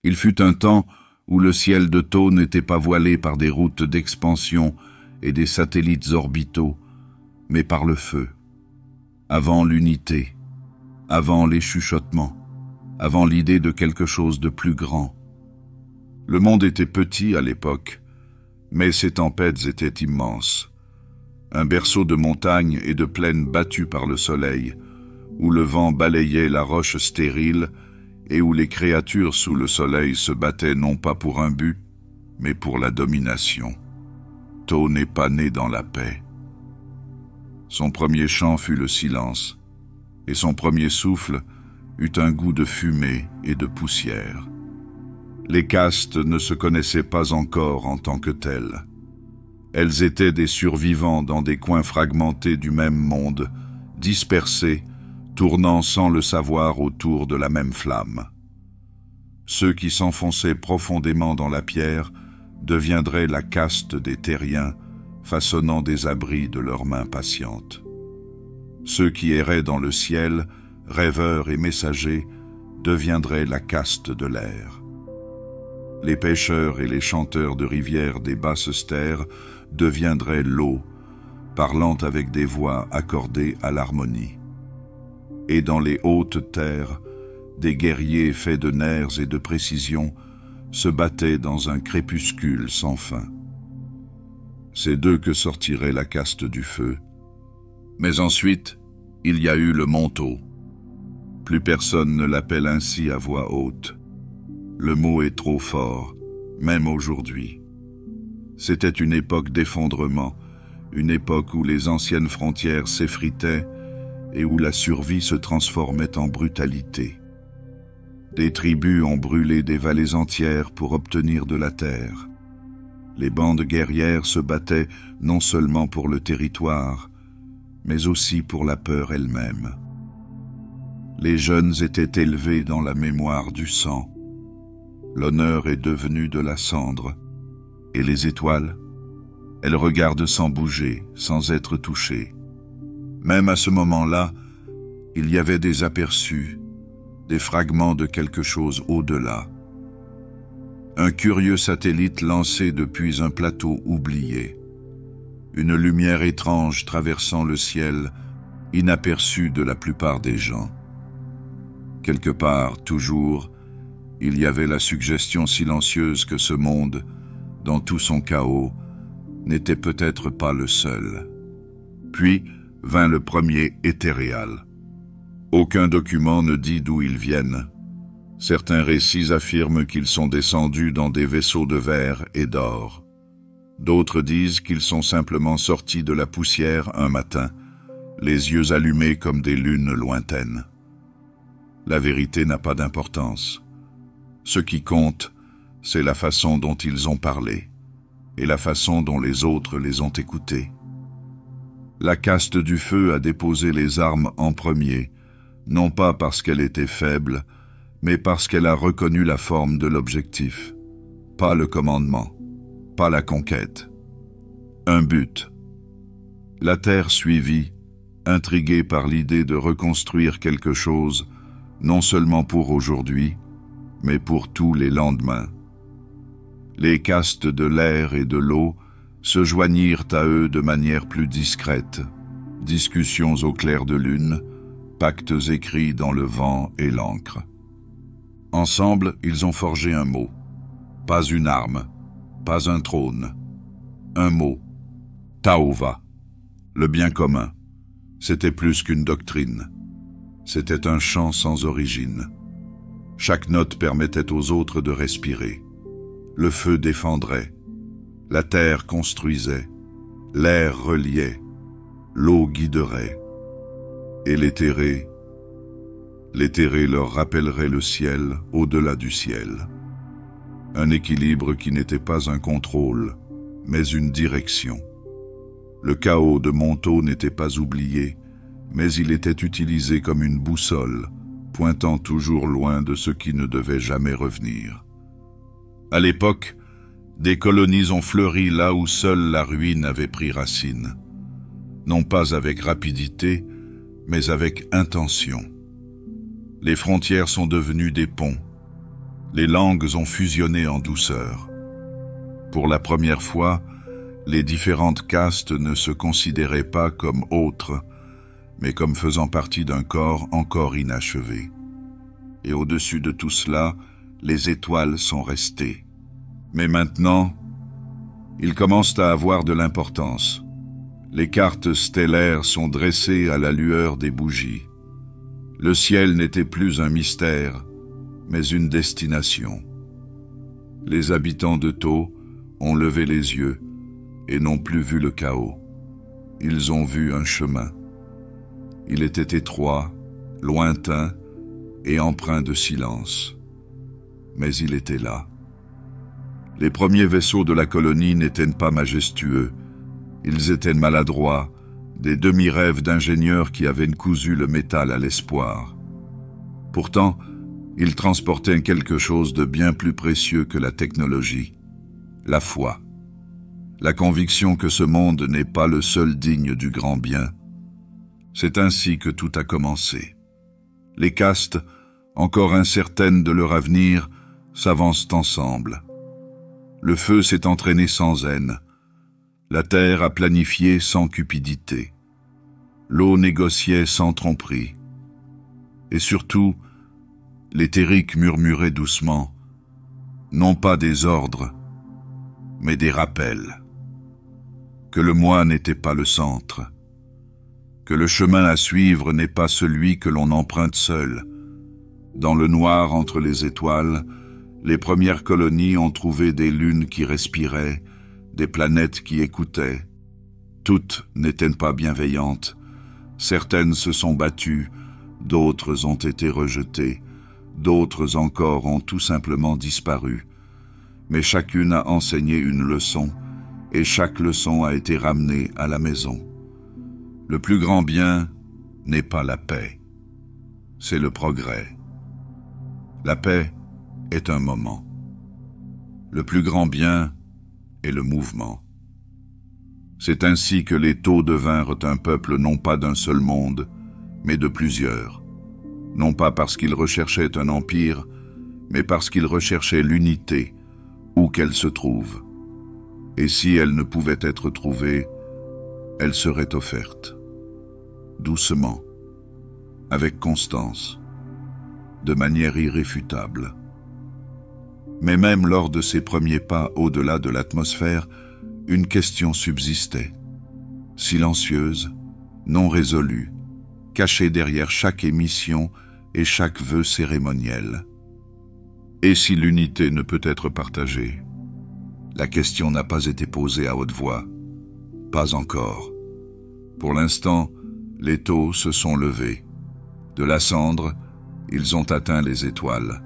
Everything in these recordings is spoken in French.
Il fut un temps où le ciel de Thau n'était pas voilé par des routes d'expansion et des satellites orbitaux, mais par le feu. Avant l'unité, avant les chuchotements, avant l'idée de quelque chose de plus grand. Le monde était petit à l'époque, mais ses tempêtes étaient immenses. Un berceau de montagnes et de plaines battues par le soleil, où le vent balayait la roche stérile et où les créatures sous le soleil se battaient non pas pour un but, mais pour la domination. Thau n'est pas né dans la paix. Son premier chant fut le silence, et son premier souffle eut un goût de fumée et de poussière. Les castes ne se connaissaient pas encore en tant que telles. Elles étaient des survivants dans des coins fragmentés du même monde, dispersés, tournant sans le savoir autour de la même flamme. Ceux qui s'enfonçaient profondément dans la pierre deviendraient la caste des terriens, façonnant des abris de leurs mains patientes. Ceux qui erraient dans le ciel, rêveurs et messagers, deviendraient la caste de l'air. Les pêcheurs et les chanteurs de rivières des basses stères deviendraient l'eau, parlant avec des voix accordées à l'harmonie. Et dans les hautes terres, des guerriers faits de nerfs et de précision se battaient dans un crépuscule sans fin. C'est d'eux que sortirait la caste du feu. Mais ensuite, il y a eu le manteau. Plus personne ne l'appelle ainsi à voix haute. Le mot est trop fort, même aujourd'hui. C'était une époque d'effondrement, une époque où les anciennes frontières s'effritaient et où la survie se transformait en brutalité. Des tribus ont brûlé des vallées entières pour obtenir de la terre. Les bandes guerrières se battaient non seulement pour le territoire, mais aussi pour la peur elle-même. Les jeunes étaient élevés dans la mémoire du sang. L'honneur est devenu de la cendre. Et les étoiles, elles regardent sans bouger, sans être touchées. Même à ce moment-là, il y avait des aperçus, des fragments de quelque chose au-delà. Un curieux satellite lancé depuis un plateau oublié. Une lumière étrange traversant le ciel, inaperçue de la plupart des gens. Quelque part, toujours, il y avait la suggestion silencieuse que ce monde, dans tout son chaos, n'était peut-être pas le seul. Puis vint le premier éthéréal. Aucun document ne dit d'où ils viennent. Certains récits affirment qu'ils sont descendus dans des vaisseaux de verre et d'or. D'autres disent qu'ils sont simplement sortis de la poussière un matin, les yeux allumés comme des lunes lointaines. La vérité n'a pas d'importance. Ce qui compte, c'est la façon dont ils ont parlé, et la façon dont les autres les ont écoutés. La caste du feu a déposé les armes en premier, non pas parce qu'elle était faible, mais parce qu'elle a reconnu la forme de l'objectif. Pas le commandement, pas la conquête. Un but. La Terre suivit, intriguée par l'idée de reconstruire quelque chose, non seulement pour aujourd'hui, mais pour tous les lendemains. Les castes de l'air et de l'eau se joignirent à eux de manière plus discrète, discussions au clair de lune, pactes écrits dans le vent et l'encre. Ensemble, ils ont forgé un mot. Pas une arme, pas un trône. Un mot. Taova. Le bien commun. C'était plus qu'une doctrine. C'était un chant sans origine. Chaque note permettait aux autres de respirer. Le feu défendrait. La terre construisait. L'air reliait. L'eau guiderait. Et l'éthéré leur rappellerait le ciel au-delà du ciel. Un équilibre qui n'était pas un contrôle, mais une direction. Le chaos de Montaut n'était pas oublié, mais il était utilisé comme une boussole, pointant toujours loin de ce qui ne devait jamais revenir. À l'époque, des colonies ont fleuri là où seule la ruine avait pris racine. Non pas avec rapidité, mais avec intention. Les frontières sont devenues des ponts. Les langues ont fusionné en douceur. Pour la première fois, les différentes castes ne se considéraient pas comme autres, mais comme faisant partie d'un corps encore inachevé. Et au-dessus de tout cela, les étoiles sont restées. Mais maintenant, ils commencent à avoir de l'importance. Les cartes stellaires sont dressées à la lueur des bougies. Le ciel n'était plus un mystère, mais une destination. Les habitants de Thau ont levé les yeux et n'ont plus vu le chaos. Ils ont vu un chemin. Il était étroit, lointain et empreint de silence. Mais il était là. Les premiers vaisseaux de la colonie n'étaient pas majestueux. Ils étaient maladroits, des demi-rêves d'ingénieurs qui avaient cousu le métal à l'espoir. Pourtant, ils transportaient quelque chose de bien plus précieux que la technologie, la foi. La conviction que ce monde n'est pas le seul digne du grand bien. C'est ainsi que tout a commencé. Les castes, encore incertaines de leur avenir, s'avancent ensemble. Le feu s'est entraîné sans haine. La terre a planifié sans cupidité. L'eau négociait sans tromperie. Et surtout, l'éthérique murmurait doucement, non pas des ordres, mais des rappels. Que le moi n'était pas le centre, que le chemin à suivre n'est pas celui que l'on emprunte seul. Dans le noir entre les étoiles, les premières colonies ont trouvé des lunes qui respiraient, des planètes qui écoutaient. Toutes n'étaient pas bienveillantes. Certaines se sont battues, d'autres ont été rejetées, d'autres encore ont tout simplement disparu. Mais chacune a enseigné une leçon, et chaque leçon a été ramenée à la maison. Le plus grand bien n'est pas la paix, c'est le progrès. La paix est un moment. Le plus grand bien est le mouvement. C'est ainsi que les Thau devinrent un peuple non pas d'un seul monde, mais de plusieurs. Non pas parce qu'ils recherchaient un empire, mais parce qu'ils recherchaient l'unité, où qu'elle se trouve. Et si elle ne pouvait être trouvée, elle serait offerte. Doucement, avec constance, de manière irréfutable. Mais même lors de ses premiers pas au-delà de l'atmosphère, une question subsistait, silencieuse, non résolue, cachée derrière chaque émission et chaque vœu cérémoniel. Et si l'unité ne peut être partagée? La question n'a pas été posée à haute voix. Pas encore. Pour l'instant, les Thau se sont levés. De la cendre, ils ont atteint les étoiles.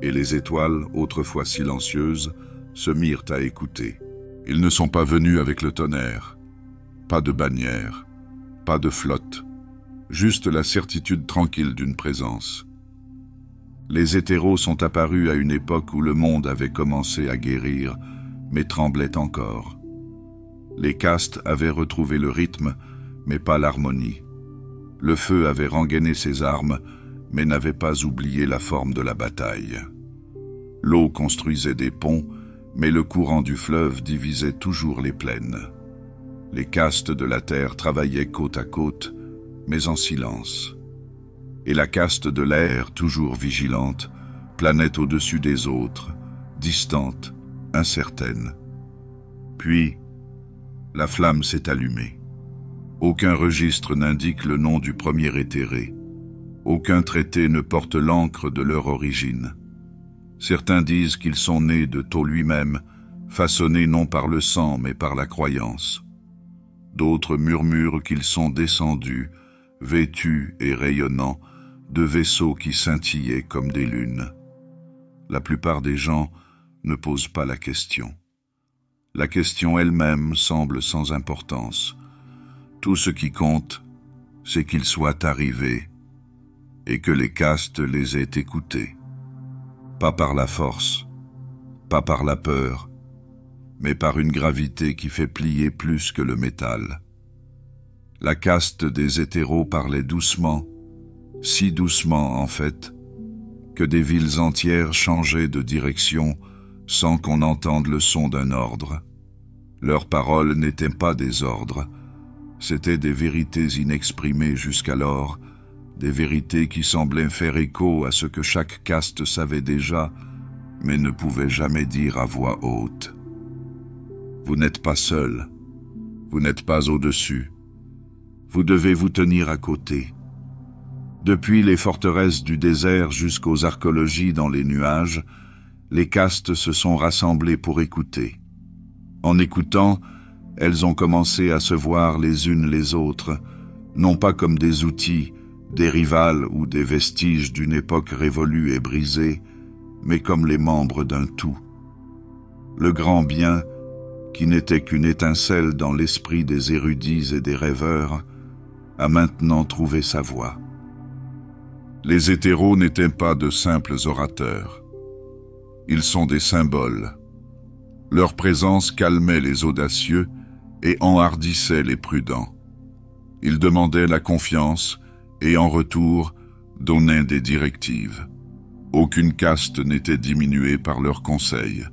Et les étoiles, autrefois silencieuses, se mirent à écouter. Ils ne sont pas venus avec le tonnerre. Pas de bannière, pas de flotte. Juste la certitude tranquille d'une présence. Les hétéros sont apparus à une époque où le monde avait commencé à guérir, mais tremblait encore. Les castes avaient retrouvé le rythme, mais pas l'harmonie. Le feu avait rengainé ses armes, mais n'avait pas oublié la forme de la bataille. L'eau construisait des ponts, mais le courant du fleuve divisait toujours les plaines. Les castes de la terre travaillaient côte à côte, mais en silence. Et la caste de l'air, toujours vigilante, planait au-dessus des autres, distante, incertaine. Puis, la flamme s'est allumée. Aucun registre n'indique le nom du premier éthéré. Aucun traité ne porte l'encre de leur origine. Certains disent qu'ils sont nés de Thau lui-même, façonnés non par le sang mais par la croyance. D'autres murmurent qu'ils sont descendus, vêtus et rayonnants, de vaisseaux qui scintillaient comme des lunes. La plupart des gens ne posent pas la question. La question elle-même semble sans importance. Tout ce qui compte, c'est qu'ils soient arrivés et que les castes les aient écoutés. Pas par la force, pas par la peur, mais par une gravité qui fait plier plus que le métal. La caste des hétéros parlait doucement, si doucement en fait, que des villes entières changeaient de direction sans qu'on entende le son d'un ordre. Leurs paroles n'étaient pas des ordres, c'étaient des vérités inexprimées jusqu'alors, des vérités qui semblaient faire écho à ce que chaque caste savait déjà, mais ne pouvait jamais dire à voix haute. Vous n'êtes pas seul, vous n'êtes pas au-dessus, vous devez vous tenir à côté. Depuis les forteresses du désert jusqu'aux archéologies dans les nuages, les castes se sont rassemblées pour écouter. En écoutant, elles ont commencé à se voir les unes les autres, non pas comme des outils, des rivales ou des vestiges d'une époque révolue et brisée, mais comme les membres d'un tout. Le grand bien, qui n'était qu'une étincelle dans l'esprit des érudits et des rêveurs, a maintenant trouvé sa voie. Les hétéros n'étaient pas de simples orateurs. Ils sont des symboles. Leur présence calmait les audacieux et enhardissait les prudents. Ils demandaient la confiance et en retour donnaient des directives. Aucune caste n'était diminuée par leurs conseils.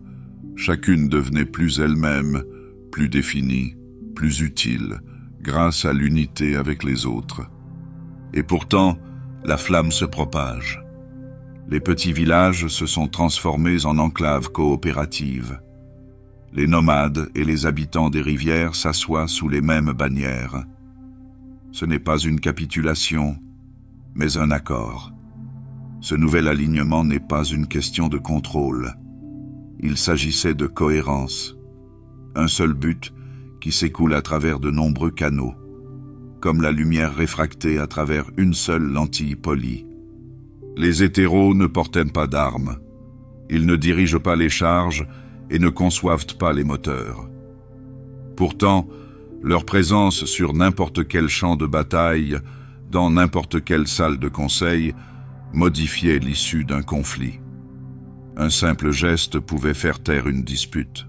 Chacune devenait plus elle-même, plus définie, plus utile, grâce à l'unité avec les autres. Et pourtant, la flamme se propage. Les petits villages se sont transformés en enclaves coopératives. Les nomades et les habitants des rivières s'assoient sous les mêmes bannières. Ce n'est pas une capitulation, mais un accord. Ce nouvel alignement n'est pas une question de contrôle. Il s'agissait de cohérence. Un seul but qui s'écoule à travers de nombreux canaux, comme la lumière réfractée à travers une seule lentille polie. Les hétéros ne portent pas d'armes. Ils ne dirigent pas les charges et ne conçoivent pas les moteurs. Pourtant, leur présence sur n'importe quel champ de bataille, dans n'importe quelle salle de conseil, modifiait l'issue d'un conflit. Un simple geste pouvait faire taire une dispute.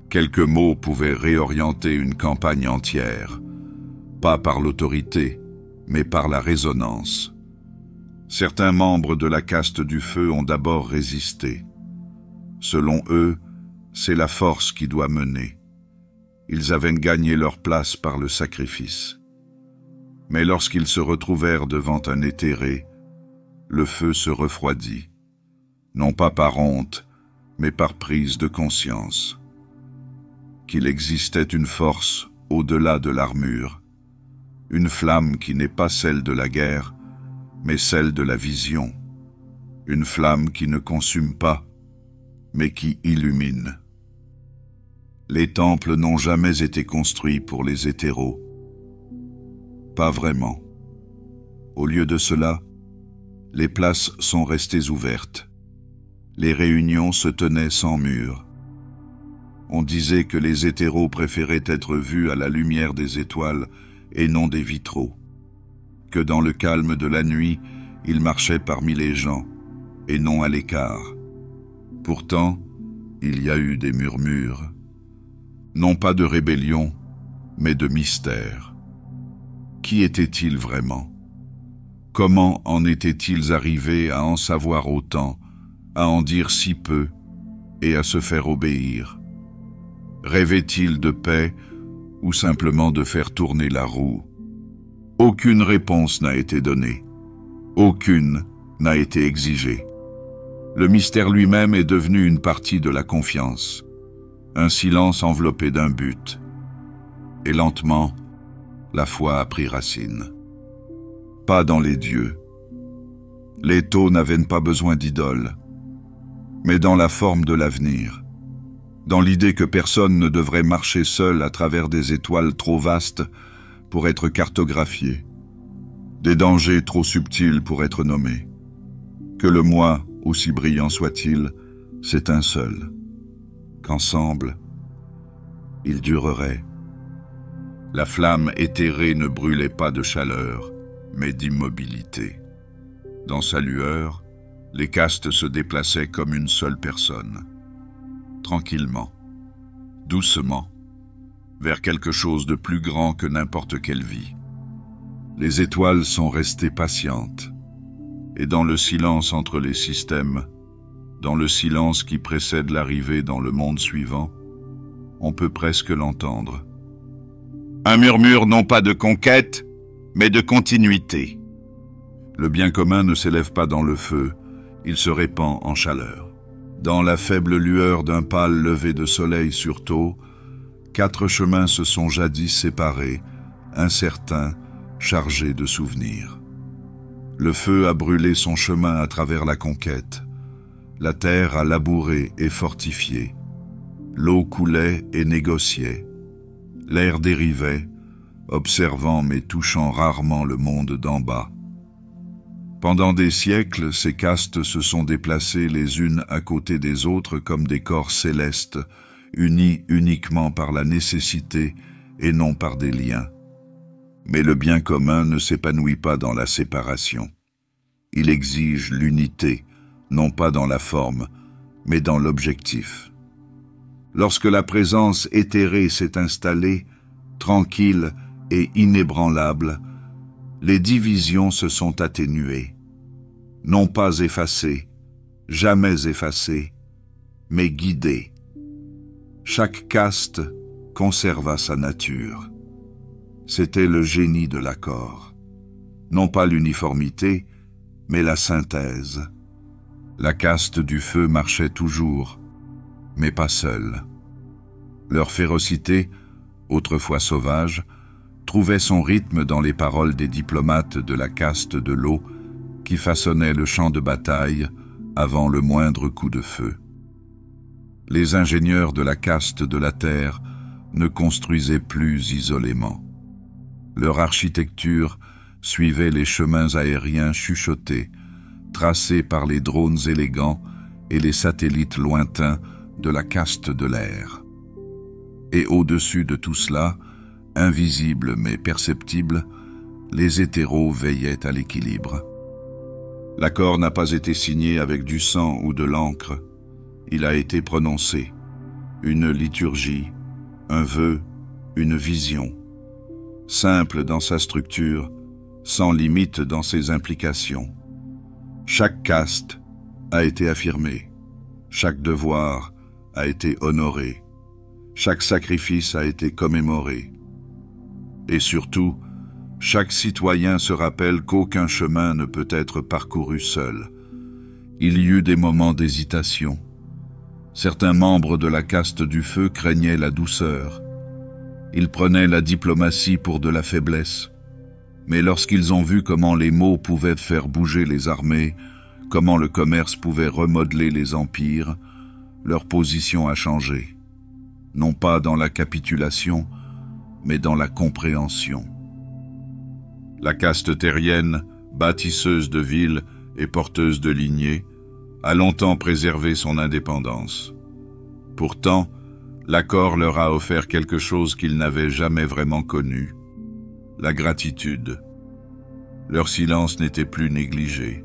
Quelques mots pouvaient réorienter une campagne entière, pas par l'autorité, mais par la résonance. Certains membres de la caste du feu ont d'abord résisté. Selon eux, c'est la force qui doit mener. Ils avaient gagné leur place par le sacrifice. Mais lorsqu'ils se retrouvèrent devant un éthéré, le feu se refroidit, non pas par honte, mais par prise de conscience. Qu'il existait une force au-delà de l'armure, une flamme qui n'est pas celle de la guerre, mais celle de la vision, une flamme qui ne consume pas, mais qui illumine. Les temples n'ont jamais été construits pour les hétéros. Pas vraiment. Au lieu de cela, les places sont restées ouvertes. Les réunions se tenaient sans mur. On disait que les hétéros préféraient être vus à la lumière des étoiles et non des vitraux, que dans le calme de la nuit, ils marchaient parmi les gens et non à l'écart. Pourtant, il y a eu des murmures, non pas de rébellion, mais de mystère. Qui étaient-ils vraiment? Comment en étaient-ils arrivés à en savoir autant, à en dire si peu et à se faire obéir? Rêvaient-ils de paix ou simplement de faire tourner la roue? Aucune réponse n'a été donnée. Aucune n'a été exigée. Le mystère lui-même est devenu une partie de la confiance, un silence enveloppé d'un but. Et lentement, la foi a pris racine. Pas dans les dieux. Les taux n'avaient pas besoin d'idoles, mais dans la forme de l'avenir, dans l'idée que personne ne devrait marcher seul à travers des étoiles trop vastes pour être cartographiées, des dangers trop subtils pour être nommés, que le moi, aussi brillant soit-il, c'est un seul, qu'ensemble, il durerait. La flamme éthérée ne brûlait pas de chaleur, mais d'immobilité. Dans sa lueur, les castes se déplaçaient comme une seule personne, tranquillement, doucement, vers quelque chose de plus grand que n'importe quelle vie. Les étoiles sont restées patientes, et dans le silence entre les systèmes, dans le silence qui précède l'arrivée dans le monde suivant, on peut presque l'entendre. Un murmure non pas de conquête, mais de continuité. Le bien commun ne s'élève pas dans le feu, il se répand en chaleur. Dans la faible lueur d'un pâle lever de soleil sur Thau, 4 chemins se sont jadis séparés, incertains, chargés de souvenirs. Le feu a brûlé son chemin à travers la conquête. La terre a labouré et fortifié. L'eau coulait et négociait. L'air dérivait, observant mais touchant rarement le monde d'en bas. Pendant des siècles, ces castes se sont déplacées les unes à côté des autres comme des corps célestes, unis uniquement par la nécessité et non par des liens. Mais le bien commun ne s'épanouit pas dans la séparation. Il exige l'unité, non pas dans la forme, mais dans l'objectif. Lorsque la présence éthérée s'est installée, tranquille et inébranlable, les divisions se sont atténuées, non pas effacées, jamais effacées, mais guidées. Chaque caste conserva sa nature. C'était le génie de l'accord. Non pas l'uniformité, mais la synthèse. La caste du feu marchait toujours, mais pas seule. Leur férocité, autrefois sauvage, trouvait son rythme dans les paroles des diplomates de la caste de l'eau qui façonnaient le champ de bataille avant le moindre coup de feu. Les ingénieurs de la caste de la terre ne construisaient plus isolément. Leur architecture suivait les chemins aériens chuchotés, tracés par les drones élégants et les satellites lointains de la caste de l'air. Et au-dessus de tout cela, invisible mais perceptible, les hétéros veillaient à l'équilibre. L'accord n'a pas été signé avec du sang ou de l'encre, il a été prononcé. Une liturgie, un vœu, une vision. Simple dans sa structure, sans limite dans ses implications. Chaque caste a été affirmé, chaque devoir a été honoré, chaque sacrifice a été commémoré. Et surtout, chaque citoyen se rappelle qu'aucun chemin ne peut être parcouru seul. Il y eut des moments d'hésitation. Certains membres de la caste du feu craignaient la douceur. Ils prenaient la diplomatie pour de la faiblesse. Mais lorsqu'ils ont vu comment les mots pouvaient faire bouger les armées, comment le commerce pouvait remodeler les empires, leur position a changé. Non pas dans la capitulation, mais dans la compréhension. La caste terrienne, bâtisseuse de villes et porteuse de lignées, a longtemps préservé son indépendance. Pourtant, l'accord leur a offert quelque chose qu'ils n'avaient jamais vraiment connu, la gratitude. Leur silence n'était plus négligé.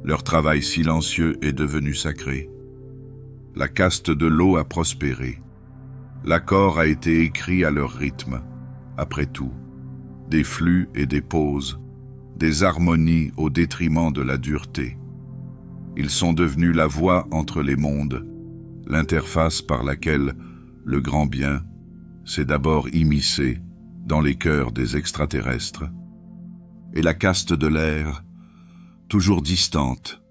Leur travail silencieux est devenu sacré. La caste de l'eau a prospéré. L'accord a été écrit à leur rythme, après tout. Des flux et des pauses, des harmonies au détriment de la dureté. Ils sont devenus la voie entre les mondes, l'interface par laquelle le grand bien s'est d'abord immiscé dans les cœurs des extraterrestres. Et la caste de l'air, toujours distante,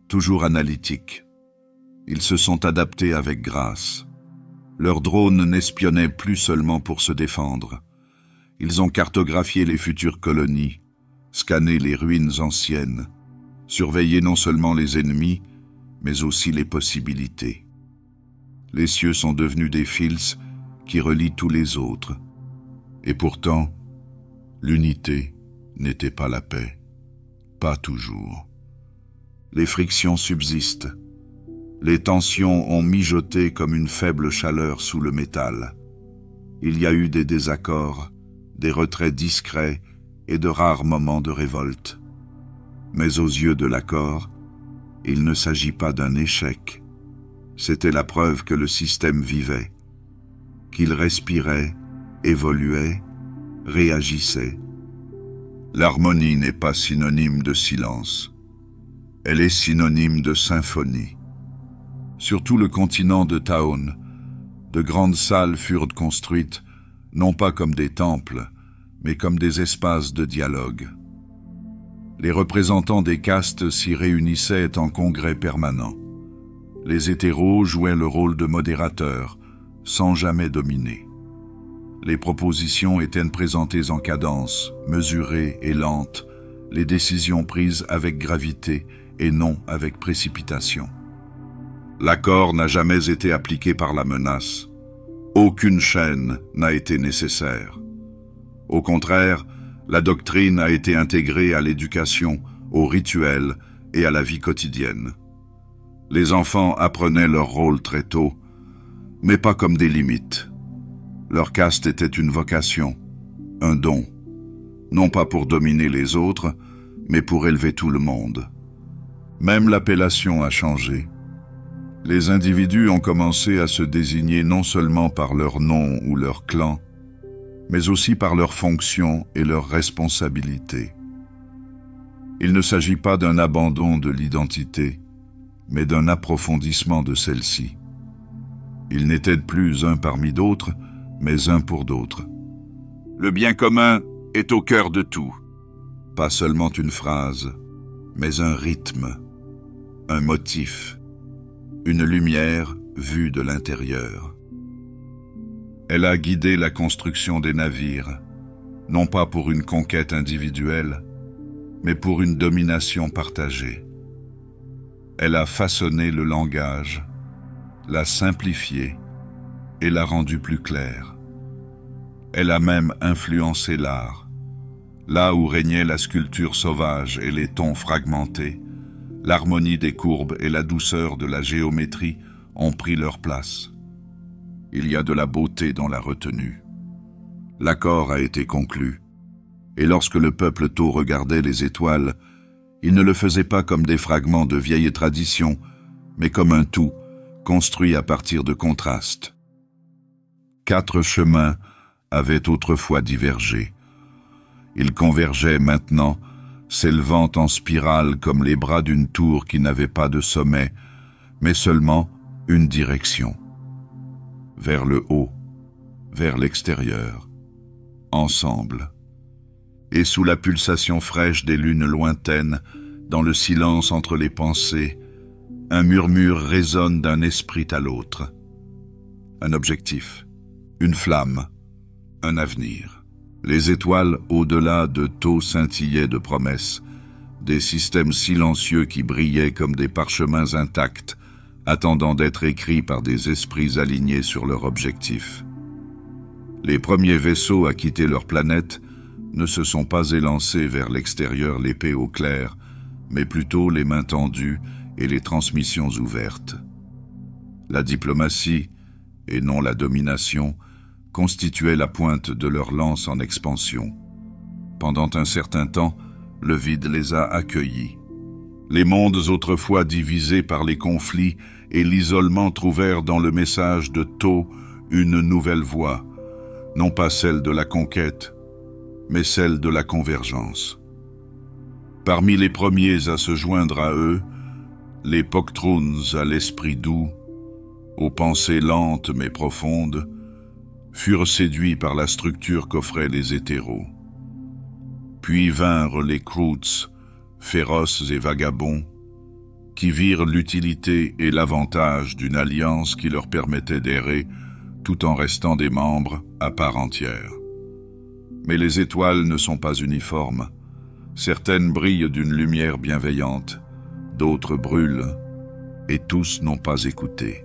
toujours analytique. Ils se sont adaptés avec grâce. Leurs drones n'espionnaient plus seulement pour se défendre. Ils ont cartographié les futures colonies, scanné les ruines anciennes, surveillé non seulement les ennemis, mais aussi les possibilités. Les cieux sont devenus des fils qui relient tous les autres. Et pourtant, l'unité n'était pas la paix. Pas toujours. Les frictions subsistent. Les tensions ont mijoté comme une faible chaleur sous le métal. Il y a eu des désaccords, des retraits discrets et de rares moments de révolte. Mais aux yeux de l'accord, il ne s'agit pas d'un échec. C'était la preuve que le système vivait, qu'il respirait, évoluait, réagissait. L'harmonie n'est pas synonyme de silence. Elle est synonyme de symphonie. Sur tout le continent de Taon, de grandes salles furent construites, non pas comme des temples, mais comme des espaces de dialogue. Les représentants des castes s'y réunissaient en congrès permanent. Les hétéros jouaient le rôle de modérateurs, sans jamais dominer. Les propositions étaient présentées en cadence, mesurées et lentes, les décisions prises avec gravité et non avec précipitation. L'accord n'a jamais été appliqué par la menace. Aucune chaîne n'a été nécessaire. Au contraire, la doctrine a été intégrée à l'éducation, aux rituels et à la vie quotidienne. Les enfants apprenaient leur rôle très tôt, mais pas comme des limites. Leur caste était une vocation, un don, non pas pour dominer les autres, mais pour élever tout le monde. Même l'appellation a changé. Les individus ont commencé à se désigner non seulement par leur nom ou leur clan, mais aussi par leurs fonctions et leurs responsabilités. Il ne s'agit pas d'un abandon de l'identité, mais d'un approfondissement de celle-ci. Ils n'étaient plus un parmi d'autres, mais un pour d'autres. Le bien commun est au cœur de tout. Pas seulement une phrase, mais un rythme, un motif, une lumière vue de l'intérieur. Elle a guidé la construction des navires, non pas pour une conquête individuelle, mais pour une domination partagée. Elle a façonné le langage, l'a simplifié et l'a rendu plus clair. Elle a même influencé l'art. Là où régnait la sculpture sauvage et les tons fragmentés, l'harmonie des courbes et la douceur de la géométrie ont pris leur place. Il y a de la beauté dans la retenue. L'accord a été conclu, et lorsque le peuple Tau regardait les étoiles, il ne le faisait pas comme des fragments de vieilles traditions, mais comme un tout, construit à partir de contrastes. 4 chemins avaient autrefois divergé. Ils convergeaient maintenant, s'élevant en spirale comme les bras d'une tour qui n'avait pas de sommet, mais seulement une direction. Vers le haut, vers l'extérieur, ensemble. Et sous la pulsation fraîche des lunes lointaines, dans le silence entre les pensées, un murmure résonne d'un esprit à l'autre. Un objectif, une flamme, un avenir. Les étoiles au-delà de Tau scintillaient de promesses, des systèmes silencieux qui brillaient comme des parchemins intacts, attendant d'être écrits par des esprits alignés sur leur objectif. Les premiers vaisseaux à quitter leur planète ne se sont pas élancés vers l'extérieur l'épée au clair, mais plutôt les mains tendues et les transmissions ouvertes. La diplomatie, et non la domination, constituait la pointe de leur lance en expansion. Pendant un certain temps, le vide les a accueillis. Les mondes autrefois divisés par les conflits et l'isolement trouvèrent dans le message de Tau une nouvelle voie, non pas celle de la conquête, mais celle de la convergence. Parmi les premiers à se joindre à eux, les Poctruns à l'esprit doux, aux pensées lentes mais profondes, furent séduits par la structure qu'offraient les hétéros. Puis vinrent les Kroots, féroces et vagabonds, qui virent l'utilité et l'avantage d'une alliance qui leur permettait d'errer tout en restant des membres à part entière. Mais les étoiles ne sont pas uniformes. Certaines brillent d'une lumière bienveillante, d'autres brûlent, et tous n'ont pas écouté.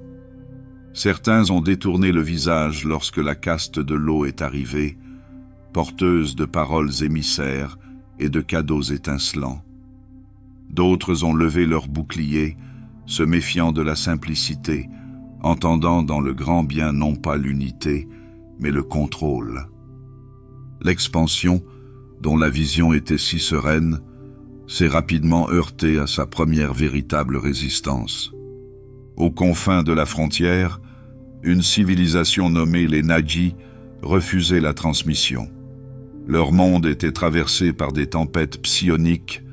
Certains ont détourné le visage lorsque la caste de l'eau est arrivée, porteuse de paroles émissaires et de cadeaux étincelants. D'autres ont levé leurs boucliers, se méfiant de la simplicité, entendant dans le grand bien non pas l'unité, mais le contrôle. L'expansion, dont la vision était si sereine, s'est rapidement heurtée à sa première véritable résistance. Aux confins de la frontière, une civilisation nommée les Nagi refusait la transmission. Leur monde était traversé par des tempêtes psioniques,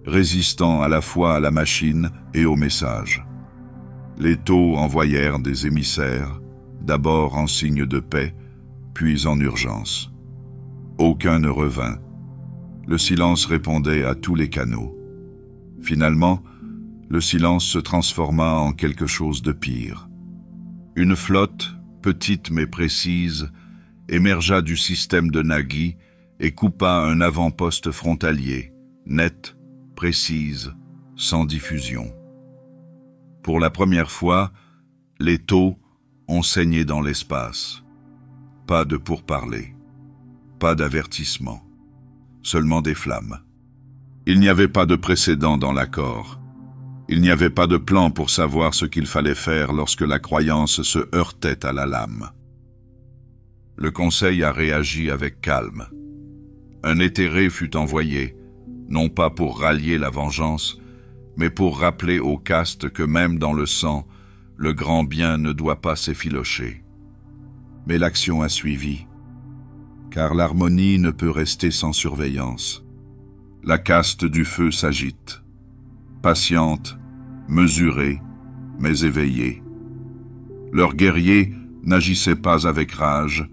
résistant à la fois à la machine et au message. Les taux envoyèrent des émissaires, d'abord en signe de paix, puis en urgence. Aucun ne revint. Le silence répondait à tous les canaux. Finalement, le silence se transforma en quelque chose de pire. Une flotte, petite mais précise, émergea du système de Nagui et coupa un avant-poste frontalier, net, précise, sans diffusion. Pour la première fois, les taux ont saigné dans l'espace. Pas de pourparlers, pas d'avertissement, seulement des flammes. Il n'y avait pas de précédent dans l'accord. Il n'y avait pas de plan pour savoir ce qu'il fallait faire lorsque la croyance se heurtait à la lame. Le Conseil a réagi avec calme. Un éthéré fut envoyé, non pas pour rallier la vengeance, mais pour rappeler aux castes que même dans le sang, le grand bien ne doit pas s'effilocher. Mais l'action a suivi, car l'harmonie ne peut rester sans surveillance. La caste du feu s'agite, patiente, mesurée, mais éveillée. Leurs guerriers n'agissaient pas avec rage,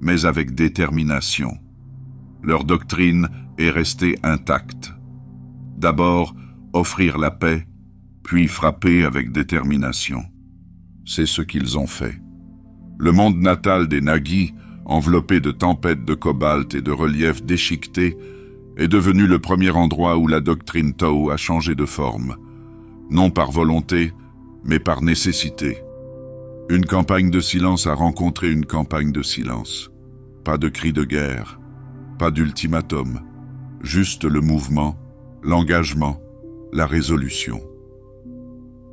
mais avec détermination. Leur doctrine est restée intacte. D'abord, offrir la paix, puis frapper avec détermination. C'est ce qu'ils ont fait. Le monde natal des Nagui, enveloppé de tempêtes de cobalt et de reliefs déchiquetés, est devenu le premier endroit où la doctrine Tao a changé de forme, non par volonté, mais par nécessité. Une campagne de silence a rencontré une campagne de silence. Pas de cri de guerre, pas d'ultimatum, juste le mouvement, l'engagement, la résolution.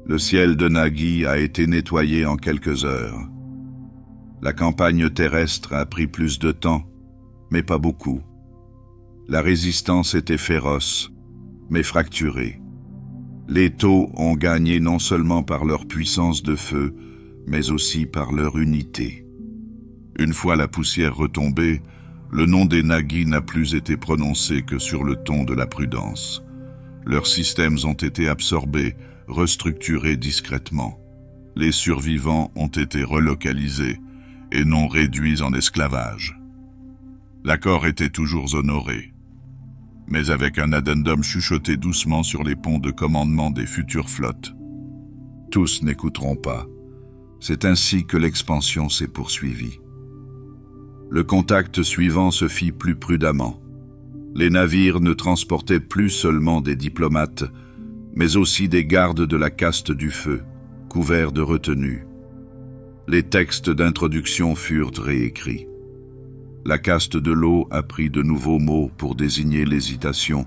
Le ciel de Nagui a été nettoyé en quelques heures. La campagne terrestre a pris plus de temps, mais pas beaucoup. La résistance était féroce, mais fracturée. Les taux ont gagné non seulement par leur puissance de feu, mais aussi par leur unité. Une fois la poussière retombée, le nom des Nagui n'a plus été prononcé que sur le ton de la prudence. Leurs systèmes ont été absorbés, restructurés discrètement. Les survivants ont été relocalisés et non réduits en esclavage. L'accord était toujours honoré, mais avec un addendum chuchoté doucement sur les ponts de commandement des futures flottes. Tous n'écouteront pas. C'est ainsi que l'expansion s'est poursuivie. Le contact suivant se fit plus prudemment. Les navires ne transportaient plus seulement des diplomates, mais aussi des gardes de la caste du feu, couverts de retenue. Les textes d'introduction furent réécrits. La caste de l'eau a pris de nouveaux mots pour désigner l'hésitation,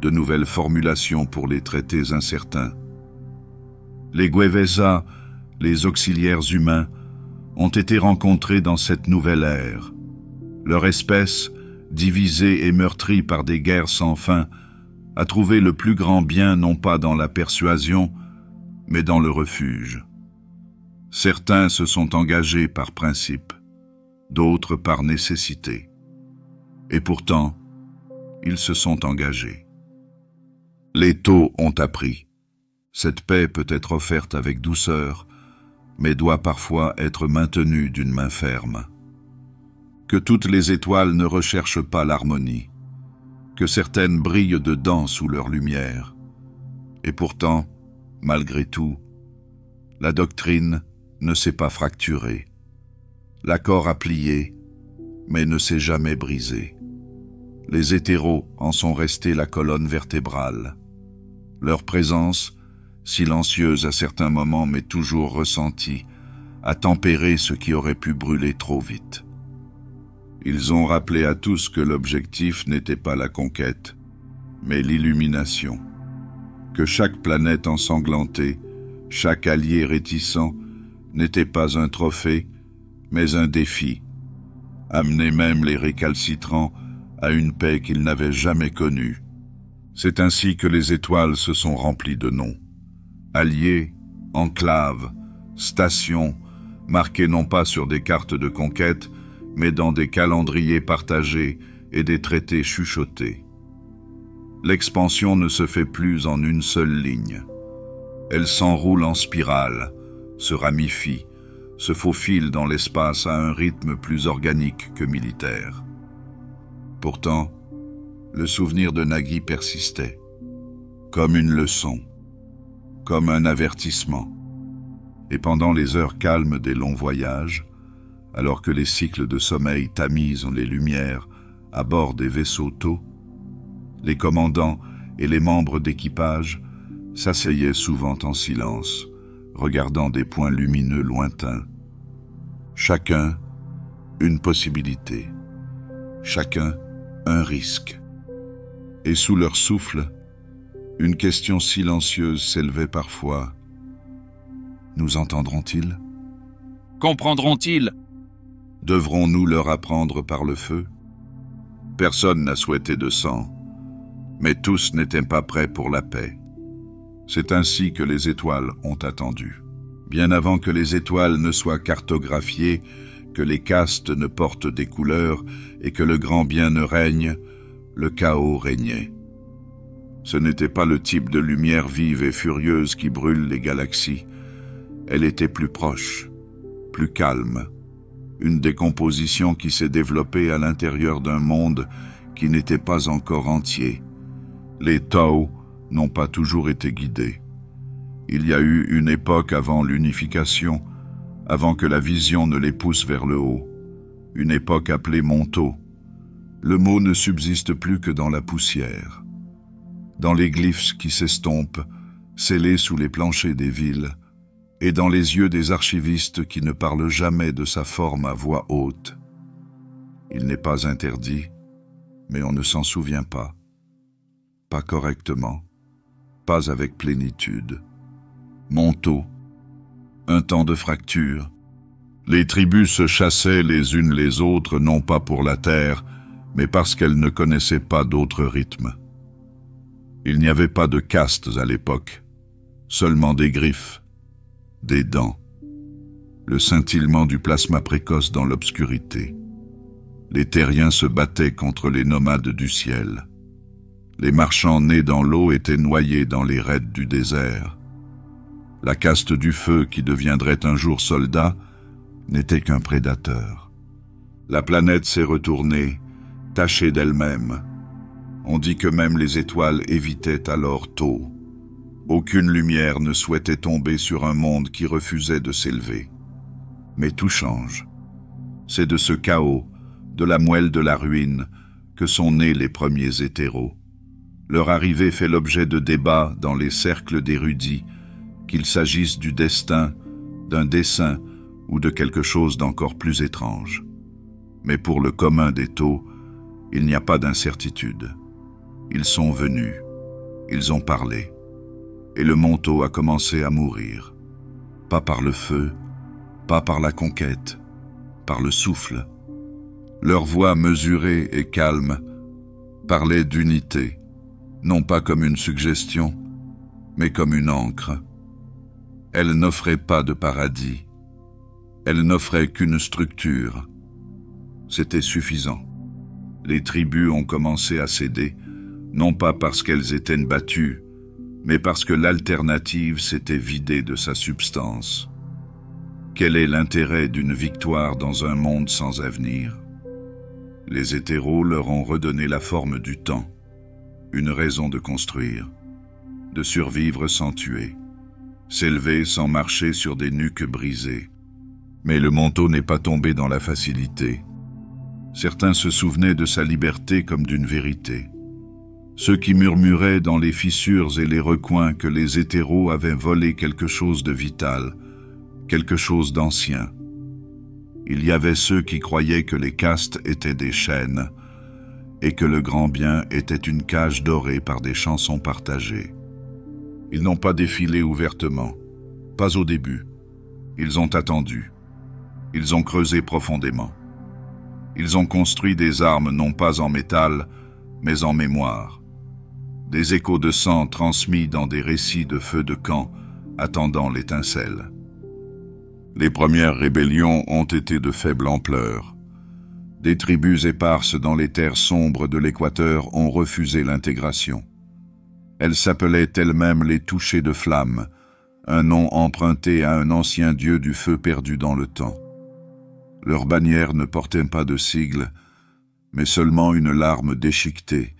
de nouvelles formulations pour les traités incertains. Les Gwevesa, les auxiliaires humains, ont été rencontrés dans cette nouvelle ère. Leur espèce, divisée et meurtrie par des guerres sans fin, a trouvé le plus grand bien non pas dans la persuasion, mais dans le refuge. Certains se sont engagés par principe, d'autres par nécessité. Et pourtant, ils se sont engagés. Les taux ont appris. Cette paix peut être offerte avec douceur, mais doit parfois être maintenue d'une main ferme. Que toutes les étoiles ne recherchent pas l'harmonie, que certaines brillent dedans sous leur lumière. Et pourtant, malgré tout, la doctrine ne s'est pas fracturée. L'accord a plié, mais ne s'est jamais brisé. Les hétéros en sont restés la colonne vertébrale. Leur présence, silencieuse à certains moments mais toujours ressentie, a tempéré ce qui aurait pu brûler trop vite. Ils ont rappelé à tous que l'objectif n'était pas la conquête, mais l'illumination. Que chaque planète ensanglantée, chaque allié réticent, n'était pas un trophée, mais un défi. Amener même les récalcitrants à une paix qu'ils n'avaient jamais connue. C'est ainsi que les étoiles se sont remplies de noms. Alliés, enclaves, stations, marqués non pas sur des cartes de conquête, mais dans des calendriers partagés et des traités chuchotés. L'expansion ne se fait plus en une seule ligne. Elle s'enroule en spirale, se ramifie, se faufile dans l'espace à un rythme plus organique que militaire. Pourtant, le souvenir de Nagui persistait, comme une leçon, comme un avertissement. Et pendant les heures calmes des longs voyages, alors que les cycles de sommeil tamisent les lumières à bord des vaisseaux taux, les commandants et les membres d'équipage s'asseyaient souvent en silence, regardant des points lumineux lointains. Chacun une possibilité, chacun un risque. Et sous leur souffle, une question silencieuse s'élevait parfois. Nous entendront-ils? Comprendront-ils? Devrons-nous leur apprendre par le feu? Personne n'a souhaité de sang, mais tous n'étaient pas prêts pour la paix. C'est ainsi que les étoiles ont attendu. Bien avant que les étoiles ne soient cartographiées, que les castes ne portent des couleurs et que le grand bien ne règne, le chaos régnait. Ce n'était pas le type de lumière vive et furieuse qui brûle les galaxies. Elle était plus proche, plus calme, une décomposition qui s'est développée à l'intérieur d'un monde qui n'était pas encore entier. Les Tao n'ont pas toujours été guidés. Il y a eu une époque avant l'unification, avant que la vision ne les pousse vers le haut, une époque appelée Monto. Le mot ne subsiste plus que dans la poussière. Dans les glyphes qui s'estompent, scellés sous les planchers des villes, et dans les yeux des archivistes qui ne parlent jamais de sa forme à voix haute. Il n'est pas interdit, mais on ne s'en souvient pas. Pas correctement, pas avec plénitude. Monto, un temps de fracture. Les tribus se chassaient les unes les autres, non pas pour la terre, mais parce qu'elles ne connaissaient pas d'autre rythme. Il n'y avait pas de castes à l'époque, seulement des griffes, des dents, le scintillement du plasma précoce dans l'obscurité. Les terriens se battaient contre les nomades du ciel. Les marchands nés dans l'eau étaient noyés dans les raids du désert. La caste du feu, qui deviendrait un jour soldat, n'était qu'un prédateur. La planète s'est retournée, tachée d'elle-même. On dit que même les étoiles évitaient alors tôt. Aucune lumière ne souhaitait tomber sur un monde qui refusait de s'élever. Mais tout change. C'est de ce chaos, de la moelle de la ruine, que sont nés les premiers hétéros. Leur arrivée fait l'objet de débats dans les cercles d'érudits, qu'il s'agisse du destin, d'un dessein ou de quelque chose d'encore plus étrange. Mais pour le commun des taux, il n'y a pas d'incertitude. Ils sont venus, ils ont parlé, et le Monto a commencé à mourir. Pas par le feu, pas par la conquête, par le souffle. Leur voix mesurée et calme parlait d'unité, non pas comme une suggestion, mais comme une encre. Elle n'offrait pas de paradis, elle n'offrait qu'une structure. C'était suffisant. Les tribus ont commencé à céder, non pas parce qu'elles étaient battues, mais parce que l'alternative s'était vidée de sa substance. Quel est l'intérêt d'une victoire dans un monde sans avenir? Les hétéros leur ont redonné la forme du temps, une raison de construire, de survivre sans tuer, s'élever sans marcher sur des nuques brisées. Mais le Monto n'est pas tombé dans la facilité. Certains se souvenaient de sa liberté comme d'une vérité. Ceux qui murmuraient dans les fissures et les recoins que les hétéros avaient volé quelque chose de vital, quelque chose d'ancien. Il y avait ceux qui croyaient que les castes étaient des chaînes et que le grand bien était une cage dorée par des chansons partagées. Ils n'ont pas défilé ouvertement, pas au début. Ils ont attendu. Ils ont creusé profondément. Ils ont construit des armes non pas en métal, mais en mémoire. Des échos de sang transmis dans des récits de feux de camp, attendant l'étincelle. Les premières rébellions ont été de faible ampleur. Des tribus éparses dans les terres sombres de l'Équateur ont refusé l'intégration. Elles s'appelaient elles-mêmes les touchées de flamme, un nom emprunté à un ancien dieu du feu perdu dans le temps. Leurs bannières ne portaient pas de sigle, mais seulement une larme déchiquetée,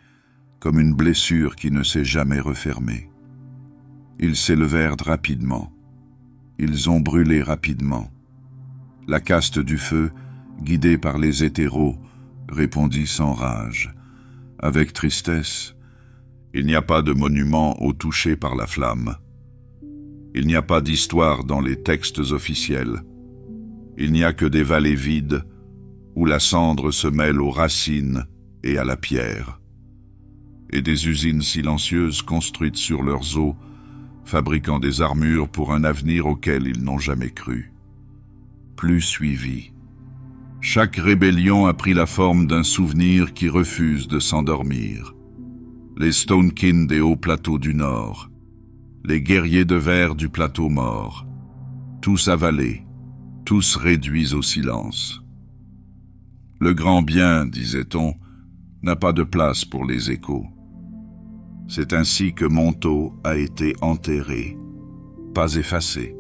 comme une blessure qui ne s'est jamais refermée. Ils s'élevèrent rapidement. Ils ont brûlé rapidement. La caste du feu, guidée par les hétéros, répondit sans rage. Avec tristesse, il n'y a pas de monument au touché par la flamme. Il n'y a pas d'histoire dans les textes officiels. Il n'y a que des vallées vides où la cendre se mêle aux racines et à la pierre, et des usines silencieuses construites sur leurs os, fabriquant des armures pour un avenir auquel ils n'ont jamais cru. Plus suivi. Chaque rébellion a pris la forme d'un souvenir qui refuse de s'endormir. Les Stonekin des hauts plateaux du Nord, les guerriers de verre du plateau mort, tous avalés, tous réduits au silence. Le grand bien, disait-on, n'a pas de place pour les échos. C'est ainsi que Montaut a été enterré, pas effacé,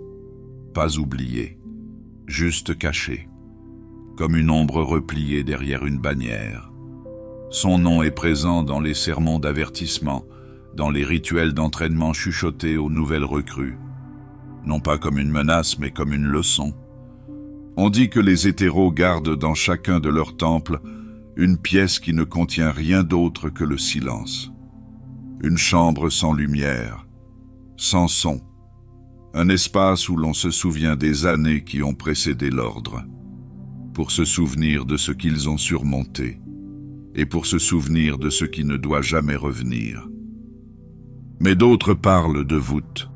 pas oublié, juste caché, comme une ombre repliée derrière une bannière. Son nom est présent dans les sermons d'avertissement, dans les rituels d'entraînement chuchotés aux nouvelles recrues, non pas comme une menace mais comme une leçon. On dit que les hétéros gardent dans chacun de leurs temples une pièce qui ne contient rien d'autre que le silence. Une chambre sans lumière, sans son, un espace où l'on se souvient des années qui ont précédé l'ordre, pour se souvenir de ce qu'ils ont surmonté, et pour se souvenir de ce qui ne doit jamais revenir. Mais d'autres parlent de voûtes,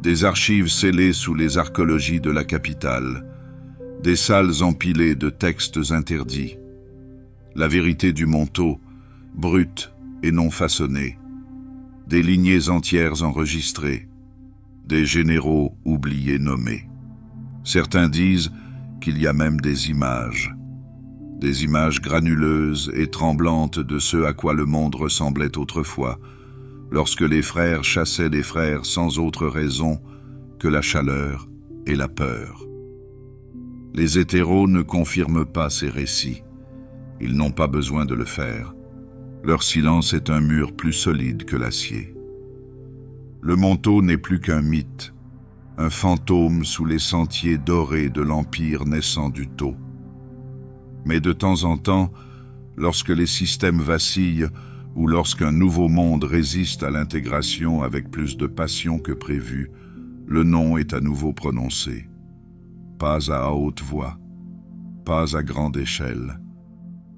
des archives scellées sous les archéologies de la capitale, des salles empilées de textes interdits, la vérité du Montaut, brute et non façonnée, des lignées entières enregistrées, des généraux oubliés nommés. Certains disent qu'il y a même des images granuleuses et tremblantes de ce à quoi le monde ressemblait autrefois, lorsque les frères chassaient les frères sans autre raison que la chaleur et la peur. Les hétéros ne confirment pas ces récits. Ils n'ont pas besoin de le faire. Leur silence est un mur plus solide que l'acier. Le Montaut n'est plus qu'un mythe, un fantôme sous les sentiers dorés de l'empire naissant du tau. Mais de temps en temps, lorsque les systèmes vacillent ou lorsqu'un nouveau monde résiste à l'intégration avec plus de passion que prévu, le nom est à nouveau prononcé. Pas à haute voix, pas à grande échelle,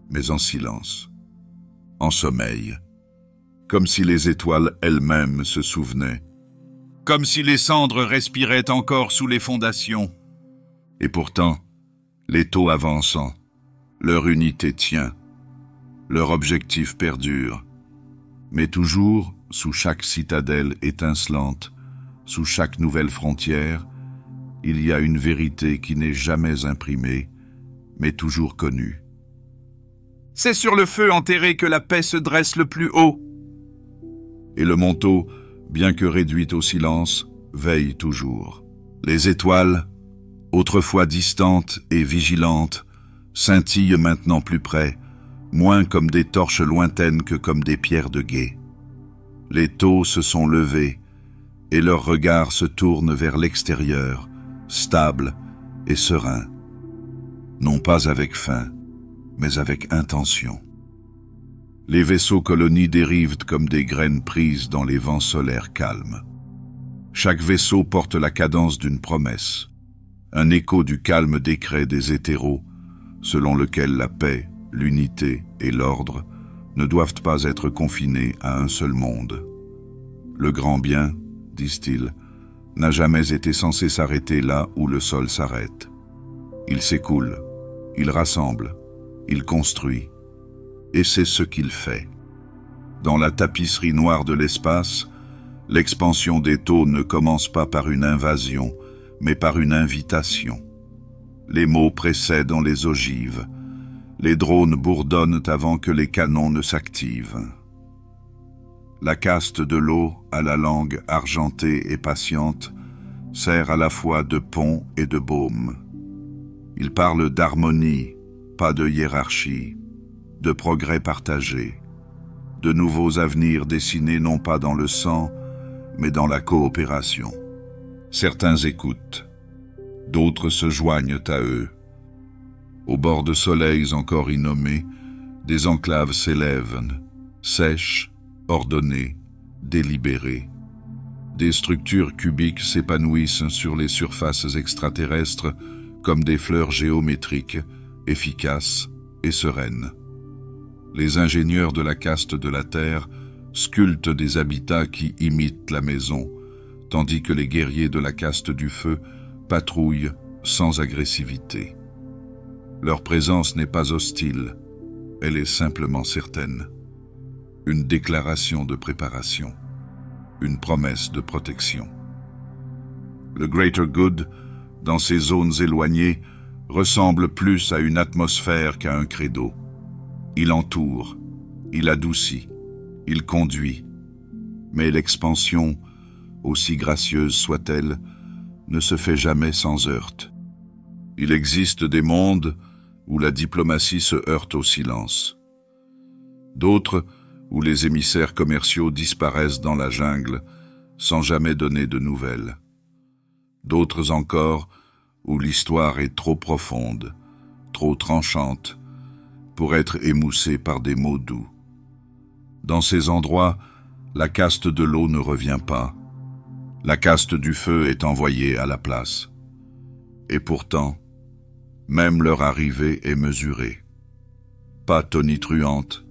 mais en silence, en sommeil, comme si les étoiles elles-mêmes se souvenaient, Comme si les cendres respiraient encore sous les fondations. et pourtant, les taux avançant, leur unité tient, leur objectif perdure, mais toujours, sous chaque citadelle étincelante, sous chaque nouvelle frontière, il y a une vérité qui n'est jamais imprimée, mais toujours connue. C'est sur le feu enterré que la paix se dresse le plus haut. Et le Montaut, bien que réduit au silence, veille toujours. Les étoiles, autrefois distantes et vigilantes, scintillent maintenant plus près, moins comme des torches lointaines que comme des pierres de guet. Les taux se sont levés, et leur regard se tourne vers l'extérieur, stable et serein, non pas avec faim, mais avec intention. Les vaisseaux colonies dérivent comme des graines prises dans les vents solaires calmes. Chaque vaisseau porte la cadence d'une promesse, un écho du calme décret des hétéros, selon lequel la paix, l'unité et l'ordre ne doivent pas être confinés à un seul monde. Le grand bien, disent-ils, n'a jamais été censé s'arrêter là où le sol s'arrête. Il s'écoule, il rassemble, il construit, et c'est ce qu'il fait. Dans la tapisserie noire de l'espace, l'expansion des taux ne commence pas par une invasion, mais par une invitation. Les mots précèdent les ogives, les drones bourdonnent avant que les canons ne s'activent. La caste de l'eau, à la langue argentée et patiente, sert à la fois de pont et de baume. Il parle d'harmonie, pas de hiérarchie, de progrès partagé, de nouveaux avenirs dessinés non pas dans le sang, mais dans la coopération. Certains écoutent, d'autres se joignent à eux. Au bord de soleils encore innommés, des enclaves s'élèvent, sèches, ordonnées, délibérées. Des structures cubiques s'épanouissent sur les surfaces extraterrestres comme des fleurs géométriques, efficaces et sereines. Les ingénieurs de la caste de la Terre sculptent des habitats qui imitent la maison, tandis que les guerriers de la caste du feu patrouillent sans agressivité. Leur présence n'est pas hostile, elle est simplement certaine. Une déclaration de préparation, une promesse de protection. Le Greater Good, dans ces zones éloignées, ressemble plus à une atmosphère qu'à un credo. Il entoure, il adoucit, il conduit. Mais l'expansion, aussi gracieuse soit-elle, ne se fait jamais sans heurts. Il existe des mondes où la diplomatie se heurte au silence. D'autres où les émissaires commerciaux disparaissent dans la jungle sans jamais donner de nouvelles. D'autres encore où l'histoire est trop profonde, trop tranchante, pour être émoussée par des mots doux. Dans ces endroits, la caste de l'eau ne revient pas. La caste du feu est envoyée à la place. Et pourtant, même leur arrivée est mesurée. Pas tonitruante,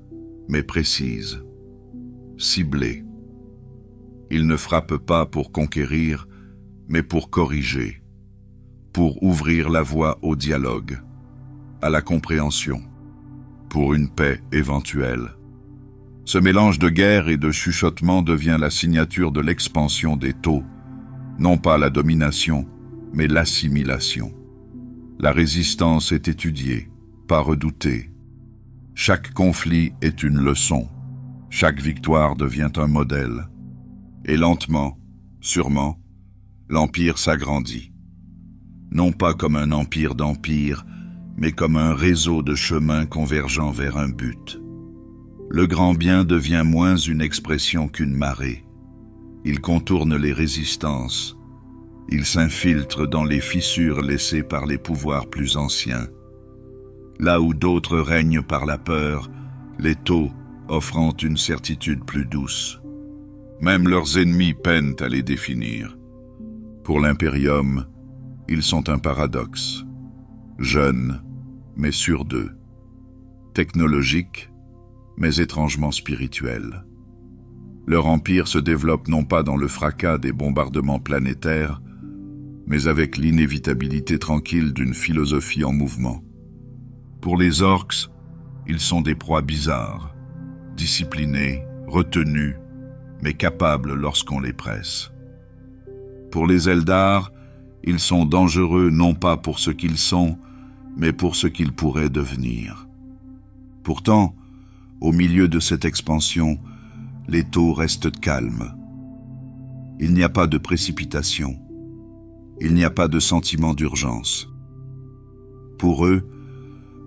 mais précise, ciblée. Ils ne frappent pas pour conquérir, mais pour corriger, pour ouvrir la voie au dialogue, à la compréhension, pour une paix éventuelle. Ce mélange de guerre et de chuchotement devient la signature de l'expansion des taux, non pas la domination, mais l'assimilation. La résistance est étudiée, pas redoutée. Chaque conflit est une leçon, chaque victoire devient un modèle. Et lentement, sûrement, l'empire s'agrandit. Non pas comme un empire d'empire, mais comme un réseau de chemins convergeant vers un but. Le grand bien devient moins une expression qu'une marée. Il contourne les résistances. Il s'infiltre dans les fissures laissées par les pouvoirs plus anciens. Là où d'autres règnent par la peur, les taux offrant une certitude plus douce. Même leurs ennemis peinent à les définir. Pour l'Imperium, ils sont un paradoxe. Jeunes, mais sûrs d'eux. Technologiques, mais étrangement spirituels. Leur empire se développe non pas dans le fracas des bombardements planétaires, mais avec l'inévitabilité tranquille d'une philosophie en mouvement. Pour les orques, ils sont des proies bizarres, disciplinés, retenus, mais capables lorsqu'on les presse. Pour les Eldar, ils sont dangereux non pas pour ce qu'ils sont, mais pour ce qu'ils pourraient devenir. Pourtant, au milieu de cette expansion, les taux restent calmes. Il n'y a pas de précipitation. Il n'y a pas de sentiment d'urgence. Pour eux,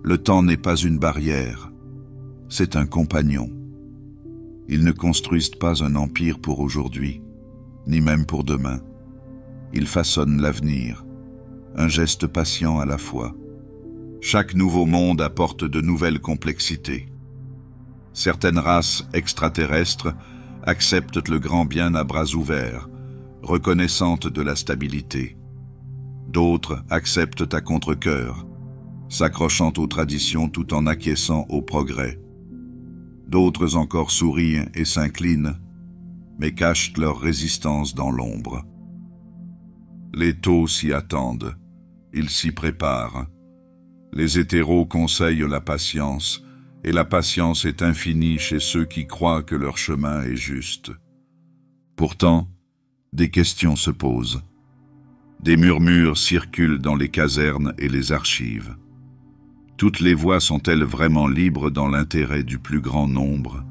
le temps n'est pas une barrière, c'est un compagnon. Ils ne construisent pas un empire pour aujourd'hui, ni même pour demain. Ils façonnent l'avenir, un geste patient à la fois. Chaque nouveau monde apporte de nouvelles complexités. Certaines races extraterrestres acceptent le grand bien à bras ouverts, reconnaissantes de la stabilité. D'autres acceptent à contre-cœur, s'accrochant aux traditions tout en acquiesçant au progrès. D'autres encore sourient et s'inclinent, mais cachent leur résistance dans l'ombre. Les taux s'y attendent, ils s'y préparent. Les hétéros conseillent la patience, et la patience est infinie chez ceux qui croient que leur chemin est juste. Pourtant, des questions se posent. Des murmures circulent dans les casernes et les archives. Toutes les voix sont-elles vraiment libres dans l'intérêt du plus grand nombre?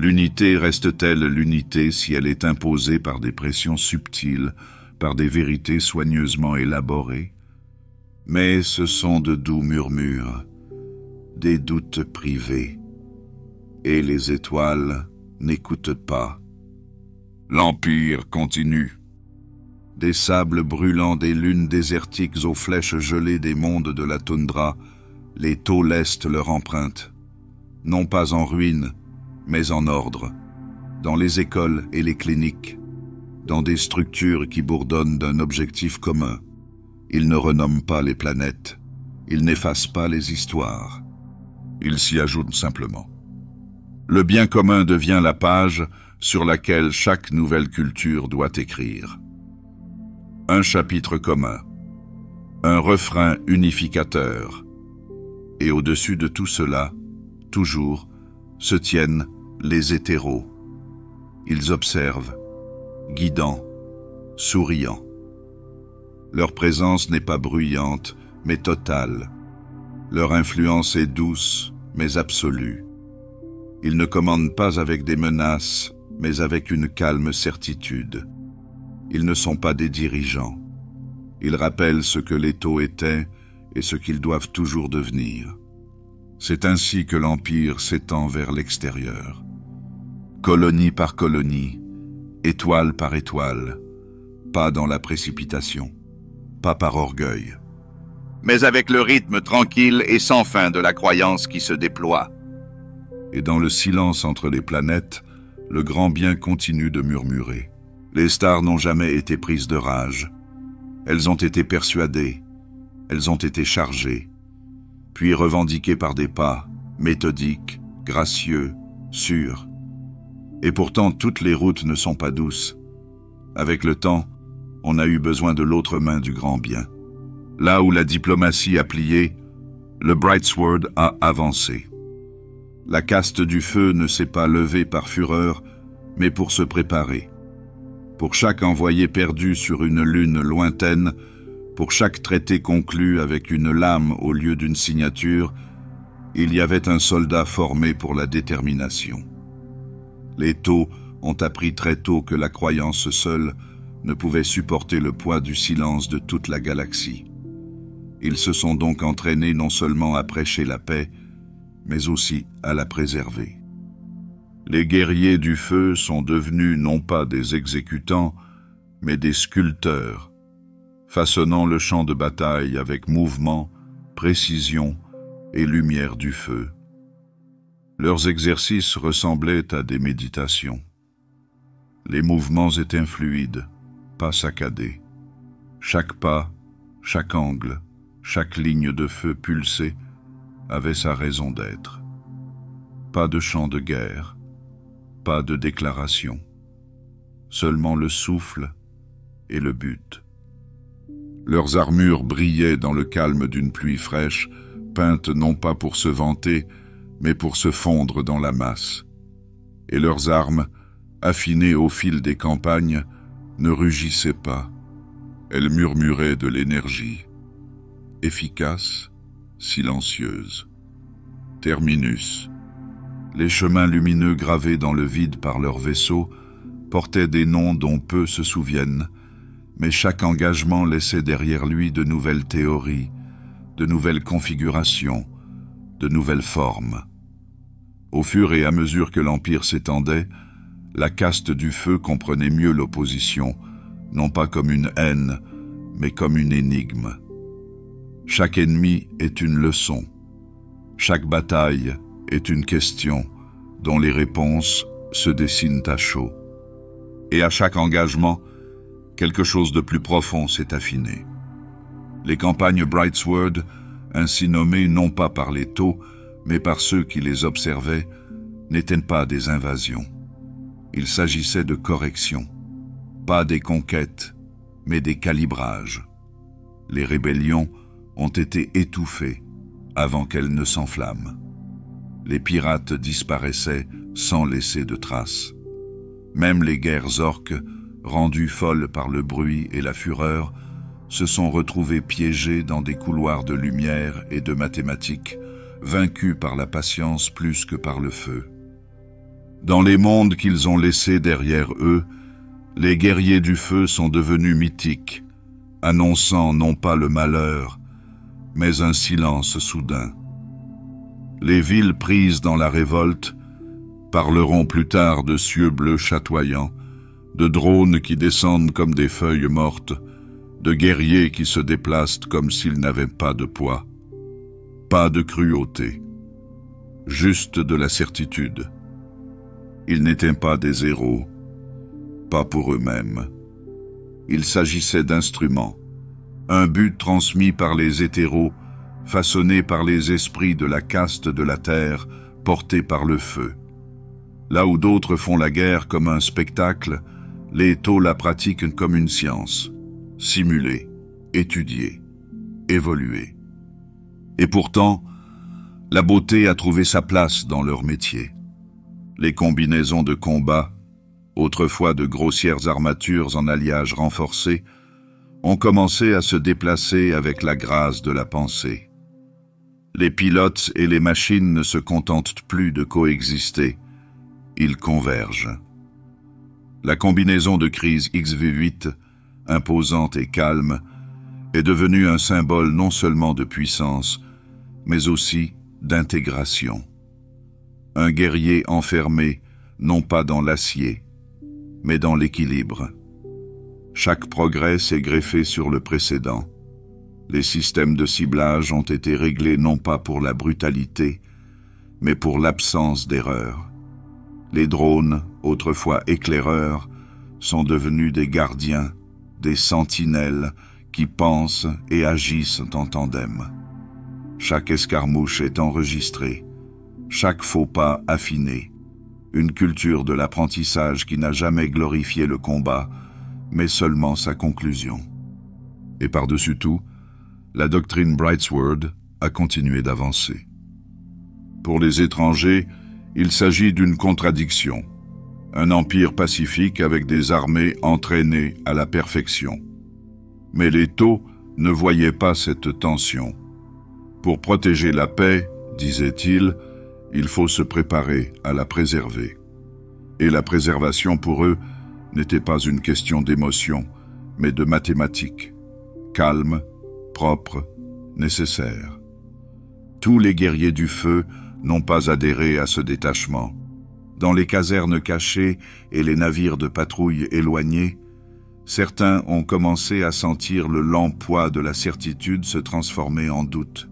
L'unité reste-t-elle l'unité si elle est imposée par des pressions subtiles, par des vérités soigneusement élaborées? Mais ce sont de doux murmures, des doutes privés, et les étoiles n'écoutent pas. L'Empire continue. Des sables brûlants des lunes désertiques aux flèches gelées des mondes de la toundra, les taux lestent leur empreinte, non pas en ruine, mais en ordre, dans les écoles et les cliniques, dans des structures qui bourdonnent d'un objectif commun. Ils ne renomment pas les planètes, ils n'effacent pas les histoires. Ils s'y ajoutent simplement. Le bien commun devient la page sur laquelle chaque nouvelle culture doit écrire. Un chapitre commun, un refrain unificateur. Et au-dessus de tout cela, toujours, se tiennent les hétéros. Ils observent, guidants, souriants. Leur présence n'est pas bruyante, mais totale. Leur influence est douce, mais absolue. Ils ne commandent pas avec des menaces, mais avec une calme certitude. Ils ne sont pas des dirigeants. Ils rappellent ce que les taux étaient et ce qu'ils doivent toujours devenir. C'est ainsi que l'Empire s'étend vers l'extérieur. Colonie par colonie, étoile par étoile, pas dans la précipitation, pas par orgueil, Mais avec le rythme tranquille et sans fin de la croyance qui se déploie. Et dans le silence entre les planètes, le grand bien continue de murmurer. Les stars n'ont jamais été prises de rage. Elles ont été persuadées, elles ont été chargées, puis revendiquées par des pas, méthodiques, gracieux, sûrs. Et pourtant, toutes les routes ne sont pas douces. Avec le temps, on a eu besoin de l'autre main du grand bien. Là où la diplomatie a plié, le Bright Sword a avancé. La caste du feu ne s'est pas levée par fureur, mais pour se préparer. Pour chaque envoyé perdu sur une lune lointaine, pour chaque traité conclu avec une lame au lieu d'une signature, il y avait un soldat formé pour la détermination. Les taux ont appris très tôt que la croyance seule ne pouvait supporter le poids du silence de toute la galaxie. Ils se sont donc entraînés non seulement à prêcher la paix, mais aussi à la préserver. Les guerriers du feu sont devenus non pas des exécutants, mais des sculpteurs, façonnant le champ de bataille avec mouvement, précision et lumière du feu. Leurs exercices ressemblaient à des méditations. Les mouvements étaient fluides, pas saccadés. Chaque pas, chaque angle, chaque ligne de feu pulsée avait sa raison d'être. Pas de chant de guerre, pas de déclaration, seulement le souffle et le but. Leurs armures brillaient dans le calme d'une pluie fraîche, peintes non pas pour se vanter, mais pour se fondre dans la masse. Et leurs armes, affinées au fil des campagnes, ne rugissaient pas. Elles murmuraient de l'énergie, efficace, silencieuse. Terminus. Les chemins lumineux gravés dans le vide par leurs vaisseaux portaient des noms dont peu se souviennent, mais chaque engagement laissait derrière lui de nouvelles théories, de nouvelles configurations, de nouvelles formes. Au fur et à mesure que l'Empire s'étendait, la caste du feu comprenait mieux l'opposition, non pas comme une haine, mais comme une énigme. Chaque ennemi est une leçon. Chaque bataille est une question dont les réponses se dessinent à chaud. Et à chaque engagement, quelque chose de plus profond s'est affiné. Les campagnes Bright Sword, ainsi nommées non pas par les taux, mais par ceux qui les observaient, n'étaient pas des invasions. Il s'agissait de corrections, pas des conquêtes, mais des calibrages. Les rébellions ont été étouffées avant qu'elles ne s'enflamment. Les pirates disparaissaient sans laisser de traces. Même les guerres orques, rendues folles par le bruit et la fureur, se sont retrouvées piégées dans des couloirs de lumière et de mathématiques, vaincues par la patience plus que par le feu. Dans les mondes qu'ils ont laissés derrière eux, les guerriers du feu sont devenus mythiques, annonçant non pas le malheur, mais un silence soudain. Les villes prises dans la révolte parleront plus tard de cieux bleus chatoyants, de drones qui descendent comme des feuilles mortes, de guerriers qui se déplacent comme s'ils n'avaient pas de poids. Pas de cruauté, juste de la certitude. Ils n'étaient pas des héros, pas pour eux-mêmes. Il s'agissait d'instruments, un but transmis par les hétéros, façonné par les esprits de la caste de la terre, portés par le feu. Là où d'autres font la guerre comme un spectacle, les Taux la pratiquent comme une science, simulée, étudiée, évoluée. Et pourtant, la beauté a trouvé sa place dans leur métier. Les combinaisons de combat, autrefois de grossières armatures en alliage renforcé, ont commencé à se déplacer avec la grâce de la pensée. Les pilotes et les machines ne se contentent plus de coexister, ils convergent. La combinaison de crise XV8, imposante et calme, est devenue un symbole non seulement de puissance, mais aussi d'intégration. Un guerrier enfermé, non pas dans l'acier, mais dans l'équilibre. Chaque progrès s'est greffé sur le précédent. Les systèmes de ciblage ont été réglés non pas pour la brutalité, mais pour l'absence d'erreur. Les drones, autrefois éclaireurs, sont devenus des gardiens, des sentinelles qui pensent et agissent en tandem. Chaque escarmouche est enregistrée, chaque faux pas affiné. Une culture de l'apprentissage qui n'a jamais glorifié le combat, mais seulement sa conclusion. Et par-dessus tout, la doctrine Brightsword a continué d'avancer. Pour les étrangers, il s'agit d'une contradiction. Un empire pacifique avec des armées entraînées à la perfection. Mais les Taux ne voyaient pas cette tension. Pour protéger la paix, disait-il, il faut se préparer à la préserver. Et la préservation pour eux n'était pas une question d'émotion, mais de mathématiques. Calme, propre, nécessaire. Tous les guerriers du feu n'ont pas adhéré à ce détachement. Dans les casernes cachées et les navires de patrouille éloignés, certains ont commencé à sentir le lent poids de la certitude se transformer en doute.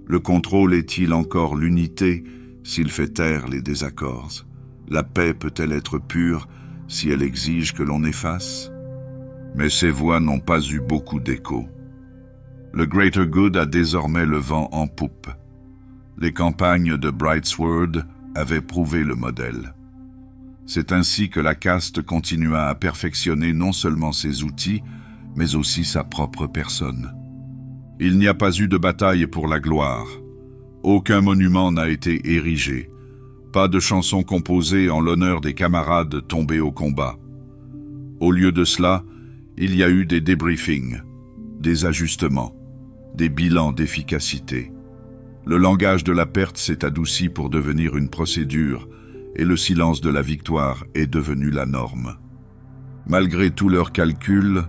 Le contrôle est-il encore l'unité s'il fait taire les désaccords? La paix peut-elle être pure si elle exige que l'on efface? Mais ces voix n'ont pas eu beaucoup d'écho. Le Greater Good a désormais le vent en poupe. Les campagnes de Brightsword avaient prouvé le modèle. C'est ainsi que la caste continua à perfectionner non seulement ses outils, mais aussi sa propre personne. Il n'y a pas eu de bataille pour la gloire. Aucun monument n'a été érigé. Pas de chansons composées en l'honneur des camarades tombés au combat. Au lieu de cela, il y a eu des débriefings, des ajustements, des bilans d'efficacité. Le langage de la perte s'est adouci pour devenir une procédure, et le silence de la victoire est devenu la norme. Malgré tous leurs calculs,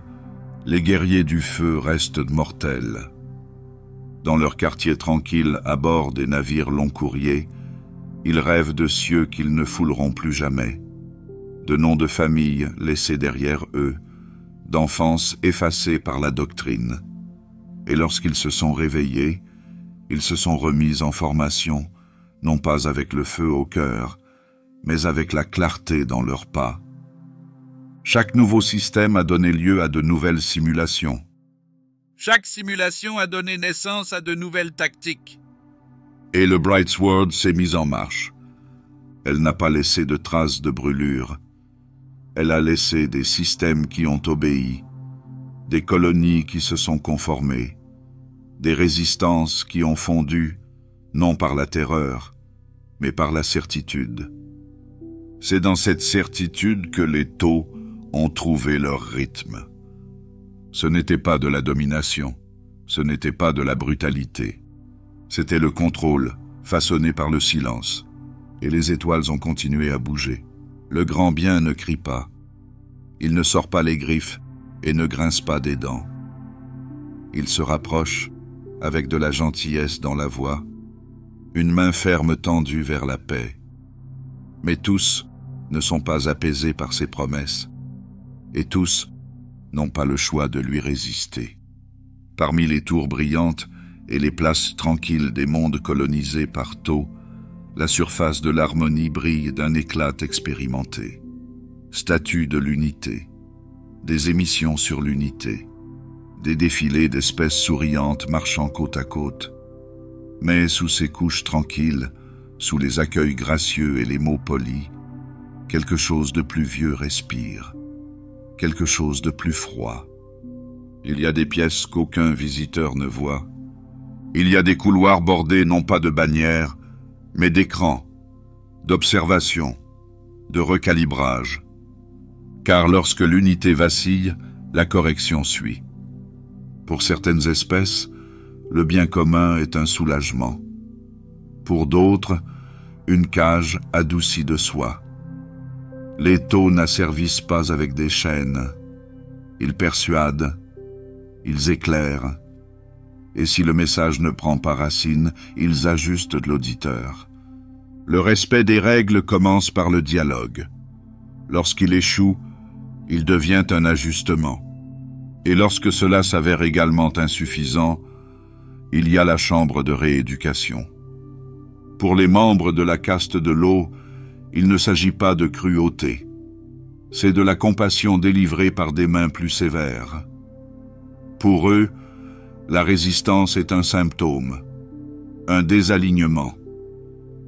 les guerriers du feu restent mortels. Dans leur quartier tranquille à bord des navires long courriers, ils rêvent de cieux qu'ils ne fouleront plus jamais, de noms de famille laissés derrière eux, d'enfance effacée par la doctrine. Et lorsqu'ils se sont réveillés, ils se sont remis en formation, non pas avec le feu au cœur, mais avec la clarté dans leurs pas. Chaque nouveau système a donné lieu à de nouvelles simulations. Chaque simulation a donné naissance à de nouvelles tactiques. Et le Brightsword s'est mis en marche. Elle n'a pas laissé de traces de brûlure. Elle a laissé des systèmes qui ont obéi, des colonies qui se sont conformées, des résistances qui ont fondu, non par la terreur, mais par la certitude. C'est dans cette certitude que les Taux ont trouvé leur rythme. Ce n'était pas de la domination, ce n'était pas de la brutalité. C'était le contrôle, façonné par le silence. et les étoiles ont continué à bouger. Le grand bien ne crie pas. Il ne sort pas les griffes et ne grince pas des dents. Il se rapproche, avec de la gentillesse dans la voix, une main ferme tendue vers la paix. Mais tous ne sont pas apaisés par ses promesses, et tous n'ont pas le choix de lui résister. Parmi les tours brillantes et les places tranquilles des mondes colonisés par Thoth, la surface de l'harmonie brille d'un éclat expérimenté. Statue de l'unité, des émissions sur l'unité, des défilés d'espèces souriantes marchant côte à côte. Mais sous ces couches tranquilles, sous les accueils gracieux et les mots polis, quelque chose de plus vieux respire, quelque chose de plus froid. Il y a des pièces qu'aucun visiteur ne voit. Il y a des couloirs bordés non pas de bannières, mais d'écrans, d'observation, de recalibrage. Car lorsque l'unité vacille, la correction suit. Pour certaines espèces, le bien commun est un soulagement. Pour d'autres, une cage adoucie de soie. Les Thoths n'asservissent pas avec des chaînes. Ils persuadent, ils éclairent. Et si le message ne prend pas racine, ils ajustent l'auditeur. Le respect des règles commence par le dialogue. Lorsqu'il échoue, il devient un ajustement. Et lorsque cela s'avère également insuffisant, il y a la chambre de rééducation. Pour les membres de la caste de l'eau, il ne s'agit pas de cruauté. C'est de la compassion délivrée par des mains plus sévères. Pour eux, la résistance est un symptôme, un désalignement.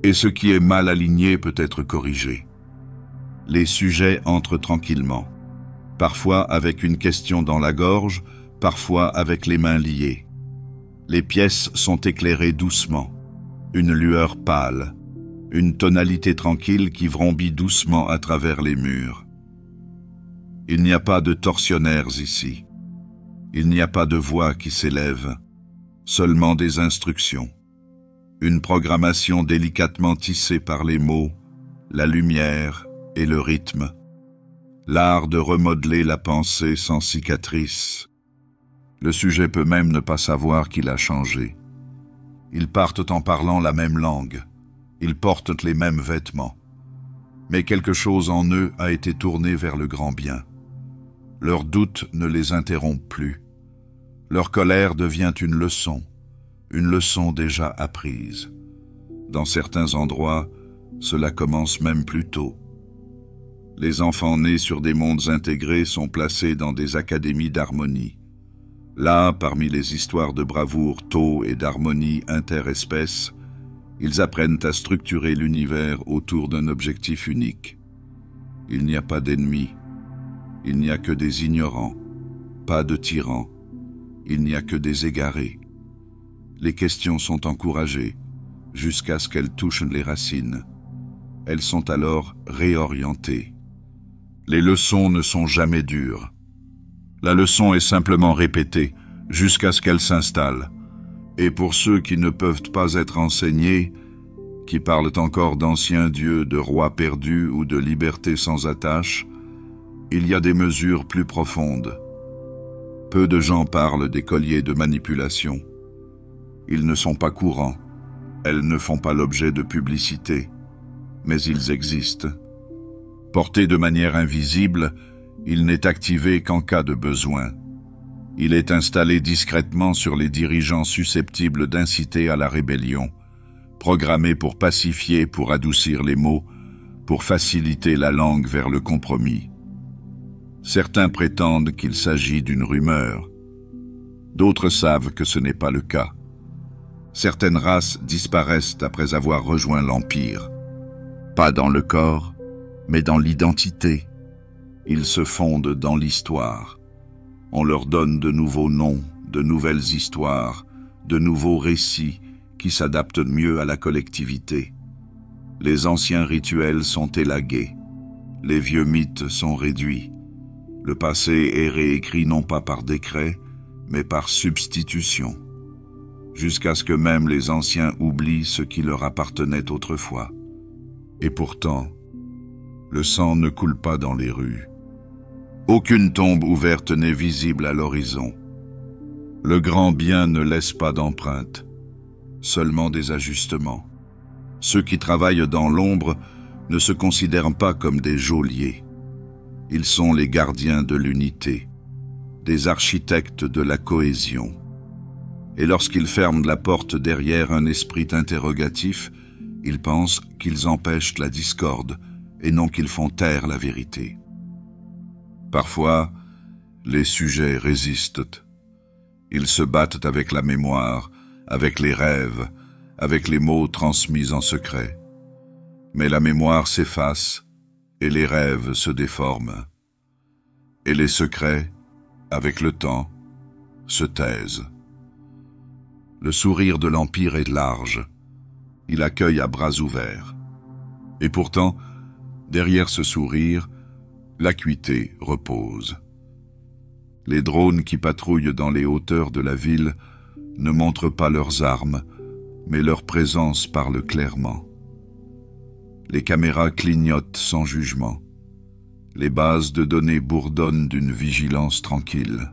Et ce qui est mal aligné peut être corrigé. Les sujets entrent tranquillement, parfois avec une question dans la gorge, parfois avec les mains liées. Les pièces sont éclairées doucement, une lueur pâle, une tonalité tranquille qui vrombit doucement à travers les murs. Il n'y a pas de tortionnaires ici. Il n'y a pas de voix qui s'élève, seulement des instructions. Une programmation délicatement tissée par les mots, la lumière et le rythme. L'art de remodeler la pensée sans cicatrice. Le sujet peut même ne pas savoir qu'il a changé. Ils partent en parlant la même langue. Ils portent les mêmes vêtements. Mais quelque chose en eux a été tourné vers le grand bien. Leurs doutes ne les interrompent plus. Leur colère devient une leçon déjà apprise. Dans certains endroits, cela commence même plus tôt. Les enfants nés sur des mondes intégrés sont placés dans des académies d'harmonie. Là, parmi les histoires de bravoure, Thoth et d'harmonie interespèces, ils apprennent à structurer l'univers autour d'un objectif unique. Il n'y a pas d'ennemis, il n'y a que des ignorants, pas de tyrans, il n'y a que des égarés. Les questions sont encouragées, jusqu'à ce qu'elles touchent les racines. Elles sont alors réorientées. Les leçons ne sont jamais dures. La leçon est simplement répétée, jusqu'à ce qu'elle s'installe. Et pour ceux qui ne peuvent pas être enseignés, qui parlent encore d'anciens dieux, de rois perdus ou de liberté sans attache, il y a des mesures plus profondes. Peu de gens parlent des colliers de manipulation. Ils ne sont pas courants, elles ne font pas l'objet de publicité, mais ils existent. Porté de manière invisible, il n'est activé qu'en cas de besoin. Il est installé discrètement sur les dirigeants susceptibles d'inciter à la rébellion, programmé pour pacifier, pour adoucir les mots, pour faciliter la langue vers le compromis. Certains prétendent qu'il s'agit d'une rumeur. D'autres savent que ce n'est pas le cas. Certaines races disparaissent après avoir rejoint l'Empire. Pas dans le corps, mais dans l'identité. Ils se fondent dans l'histoire. On leur donne de nouveaux noms, de nouvelles histoires, de nouveaux récits qui s'adaptent mieux à la collectivité. Les anciens rituels sont élagués. Les vieux mythes sont réduits. Le passé est réécrit non pas par décret, mais par substitution, jusqu'à ce que même les anciens oublient ce qui leur appartenait autrefois. Et pourtant, le sang ne coule pas dans les rues. Aucune tombe ouverte n'est visible à l'horizon. Le grand bien ne laisse pas d'empreintes, seulement des ajustements. Ceux qui travaillent dans l'ombre ne se considèrent pas comme des geôliers. Ils sont les gardiens de l'unité, des architectes de la cohésion. Et lorsqu'ils ferment la porte derrière un esprit interrogatif, ils pensent qu'ils empêchent la discorde et non qu'ils font taire la vérité. Parfois, les sujets résistent. Ils se battent avec la mémoire, avec les rêves, avec les mots transmis en secret. Mais la mémoire s'efface et les rêves se déforment. Et les secrets, avec le temps, se taisent. Le sourire de l'Empire est large. Il accueille à bras ouverts. Et pourtant, derrière ce sourire, l'acuité repose. Les drones qui patrouillent dans les hauteurs de la ville ne montrent pas leurs armes, mais leur présence parle clairement. Les caméras clignotent sans jugement. Les bases de données bourdonnent d'une vigilance tranquille.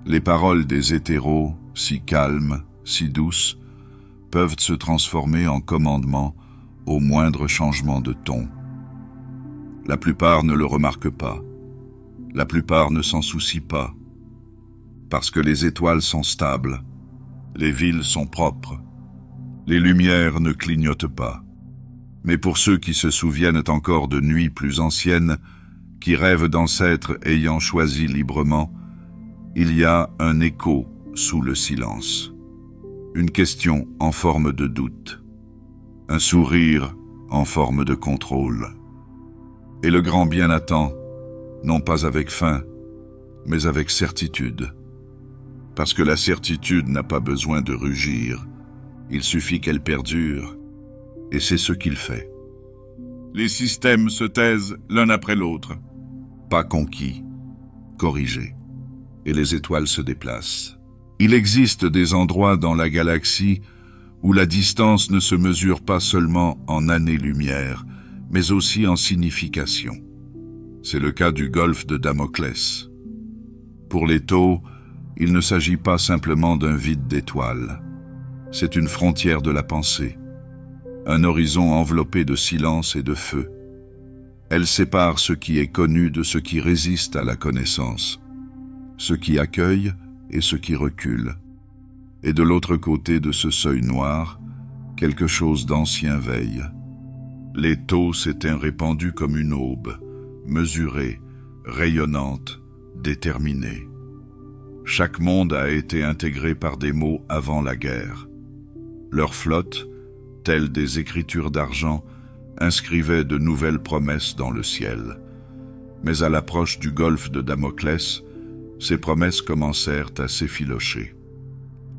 Les paroles des hétéros, si calmes, si douces, peuvent se transformer en commandements au moindre changement de ton. La plupart ne le remarquent pas. La plupart ne s'en soucient pas. Parce que les étoiles sont stables, les villes sont propres, les lumières ne clignotent pas. Mais pour ceux qui se souviennent encore de nuits plus anciennes, qui rêvent d'ancêtres ayant choisi librement, il y a un écho sous le silence. Une question en forme de doute. Un sourire en forme de contrôle. Et le grand bien attend, non pas avec faim, mais avec certitude. Parce que la certitude n'a pas besoin de rugir, il suffit qu'elle perdure, et c'est ce qu'il fait. Les systèmes se taisent l'un après l'autre. Pas conquis, corrigés. Et les étoiles se déplacent. Il existe des endroits dans la galaxie où la distance ne se mesure pas seulement en années-lumière, mais aussi en signification. C'est le cas du golfe de Damoclès. Pour les taux, il ne s'agit pas simplement d'un vide d'étoiles. C'est une frontière de la pensée. Un horizon enveloppé de silence et de feu. Elle sépare ce qui est connu de ce qui résiste à la connaissance, ce qui accueille et ce qui recule. Et de l'autre côté de ce seuil noir, quelque chose d'ancien veille. L'étau s'éteint répandu comme une aube, mesurée, rayonnante, déterminée. Chaque monde a été intégré par des mots avant la guerre. Leurs flottes, telles des écritures d'argent, inscrivaient de nouvelles promesses dans le ciel. Mais à l'approche du golfe de Damoclès, ces promesses commencèrent à s'effilocher.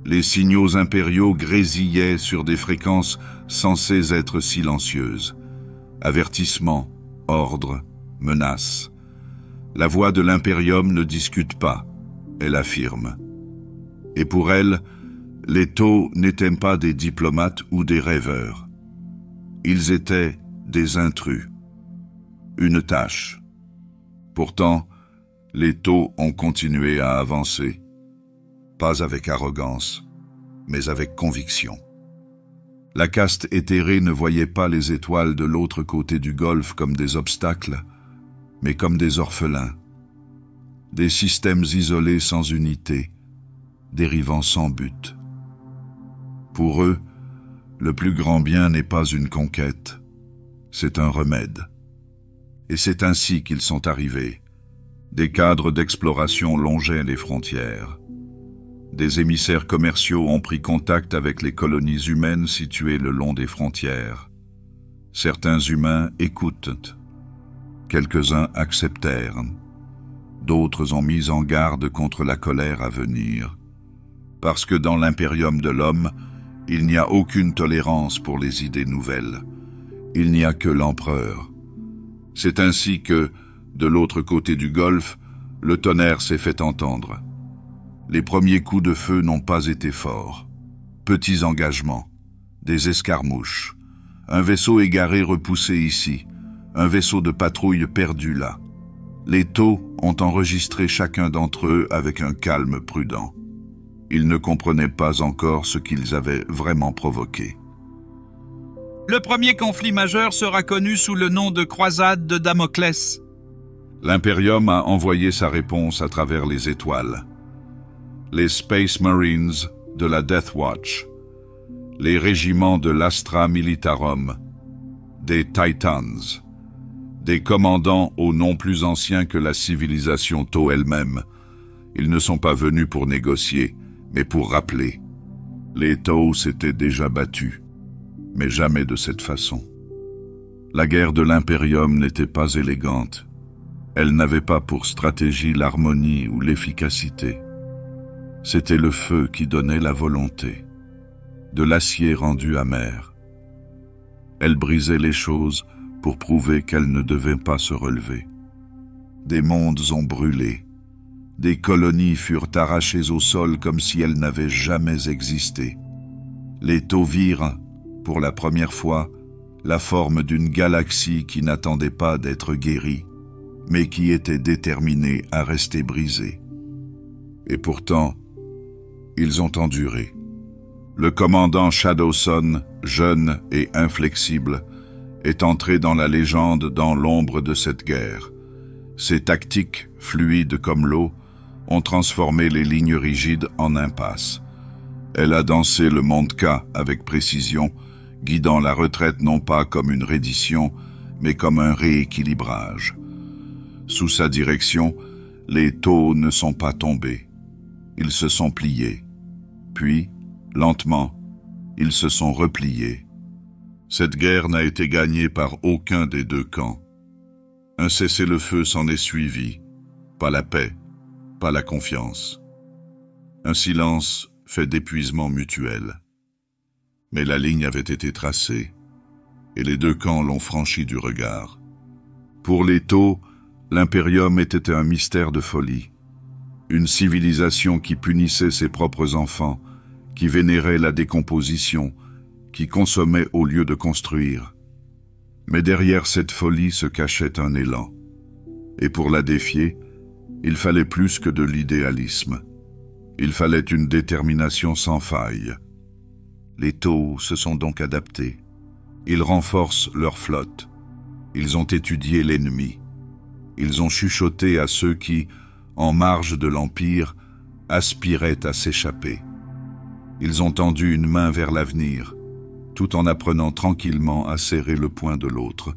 Les signaux impériaux grésillaient sur des fréquences censées être silencieuses. Avertissements, ordres, menaces. La voix de l'impérium ne discute pas, elle affirme. Et pour elle, les taux n'étaient pas des diplomates ou des rêveurs. Ils étaient des intrus. Une tâche. Pourtant, les taux ont continué à avancer. Pas avec arrogance, mais avec conviction. La caste éthérée ne voyait pas les étoiles de l'autre côté du golfe comme des obstacles, mais comme des orphelins. Des systèmes isolés sans unité, dérivant sans but. Pour eux, le plus grand bien n'est pas une conquête, c'est un remède. Et c'est ainsi qu'ils sont arrivés. Des cadres d'exploration longeaient les frontières. Des émissaires commerciaux ont pris contact avec les colonies humaines situées le long des frontières. Certains humains écoutent. Quelques-uns acceptèrent. D'autres ont mis en garde contre la colère à venir. Parce que dans l'impérium de l'homme, il n'y a aucune tolérance pour les idées nouvelles. Il n'y a que l'empereur. C'est ainsi que, de l'autre côté du golfe, le tonnerre s'est fait entendre. Les premiers coups de feu n'ont pas été forts. Petits engagements, des escarmouches, un vaisseau égaré repoussé ici, un vaisseau de patrouille perdu là. Les taux ont enregistré chacun d'entre eux avec un calme prudent. Ils ne comprenaient pas encore ce qu'ils avaient vraiment provoqué. Le premier conflit majeur sera connu sous le nom de croisade de Damoclès. L'Imperium a envoyé sa réponse à travers les étoiles. Les Space Marines de la Death Watch, les régiments de l'Astra Militarum, des Titans, des commandants au nom plus ancien que la civilisation Tau elle-même. Ils ne sont pas venus pour négocier, mais pour rappeler. Les Tau s'étaient déjà battus, mais jamais de cette façon. La guerre de l'Imperium n'était pas élégante. Elle n'avait pas pour stratégie l'harmonie ou l'efficacité. C'était le feu qui donnait la volonté, de l'acier rendu amer. Elle brisait les choses pour prouver qu'elles ne devaient pas se relever. Des mondes ont brûlé. Des colonies furent arrachées au sol comme si elles n'avaient jamais existé. Les Tau virent, pour la première fois, la forme d'une galaxie qui n'attendait pas d'être guérie, mais qui était déterminée à rester brisée. Et pourtant, ils ont enduré. Le commandant Shadowson, jeune et inflexible, est entré dans la légende dans l'ombre de cette guerre. Ses tactiques, fluides comme l'eau, ont transformé les lignes rigides en impasses. Elle a dansé le monde K avec précision, guidant la retraite non pas comme une reddition, mais comme un rééquilibrage. Sous sa direction, les Tau ne sont pas tombés. Ils se sont pliés. Puis, lentement, ils se sont repliés. Cette guerre n'a été gagnée par aucun des deux camps. Un cessez-le-feu s'en est suivi. Pas la paix, pas la confiance. Un silence fait d'épuisement mutuel. Mais la ligne avait été tracée, et les deux camps l'ont franchie du regard. Pour les Tau, l'Imperium était un mystère de folie. Une civilisation qui punissait ses propres enfants, qui vénérait la décomposition, qui consommait au lieu de construire. Mais derrière cette folie se cachait un élan. Et pour la défier, il fallait plus que de l'idéalisme. Il fallait une détermination sans faille. Les Tau se sont donc adaptés. Ils renforcent leur flotte. Ils ont étudié l'ennemi. Ils ont chuchoté à ceux qui, en marge de l'Empire, aspiraient à s'échapper. Ils ont tendu une main vers l'avenir, tout en apprenant tranquillement à serrer le poing de l'autre.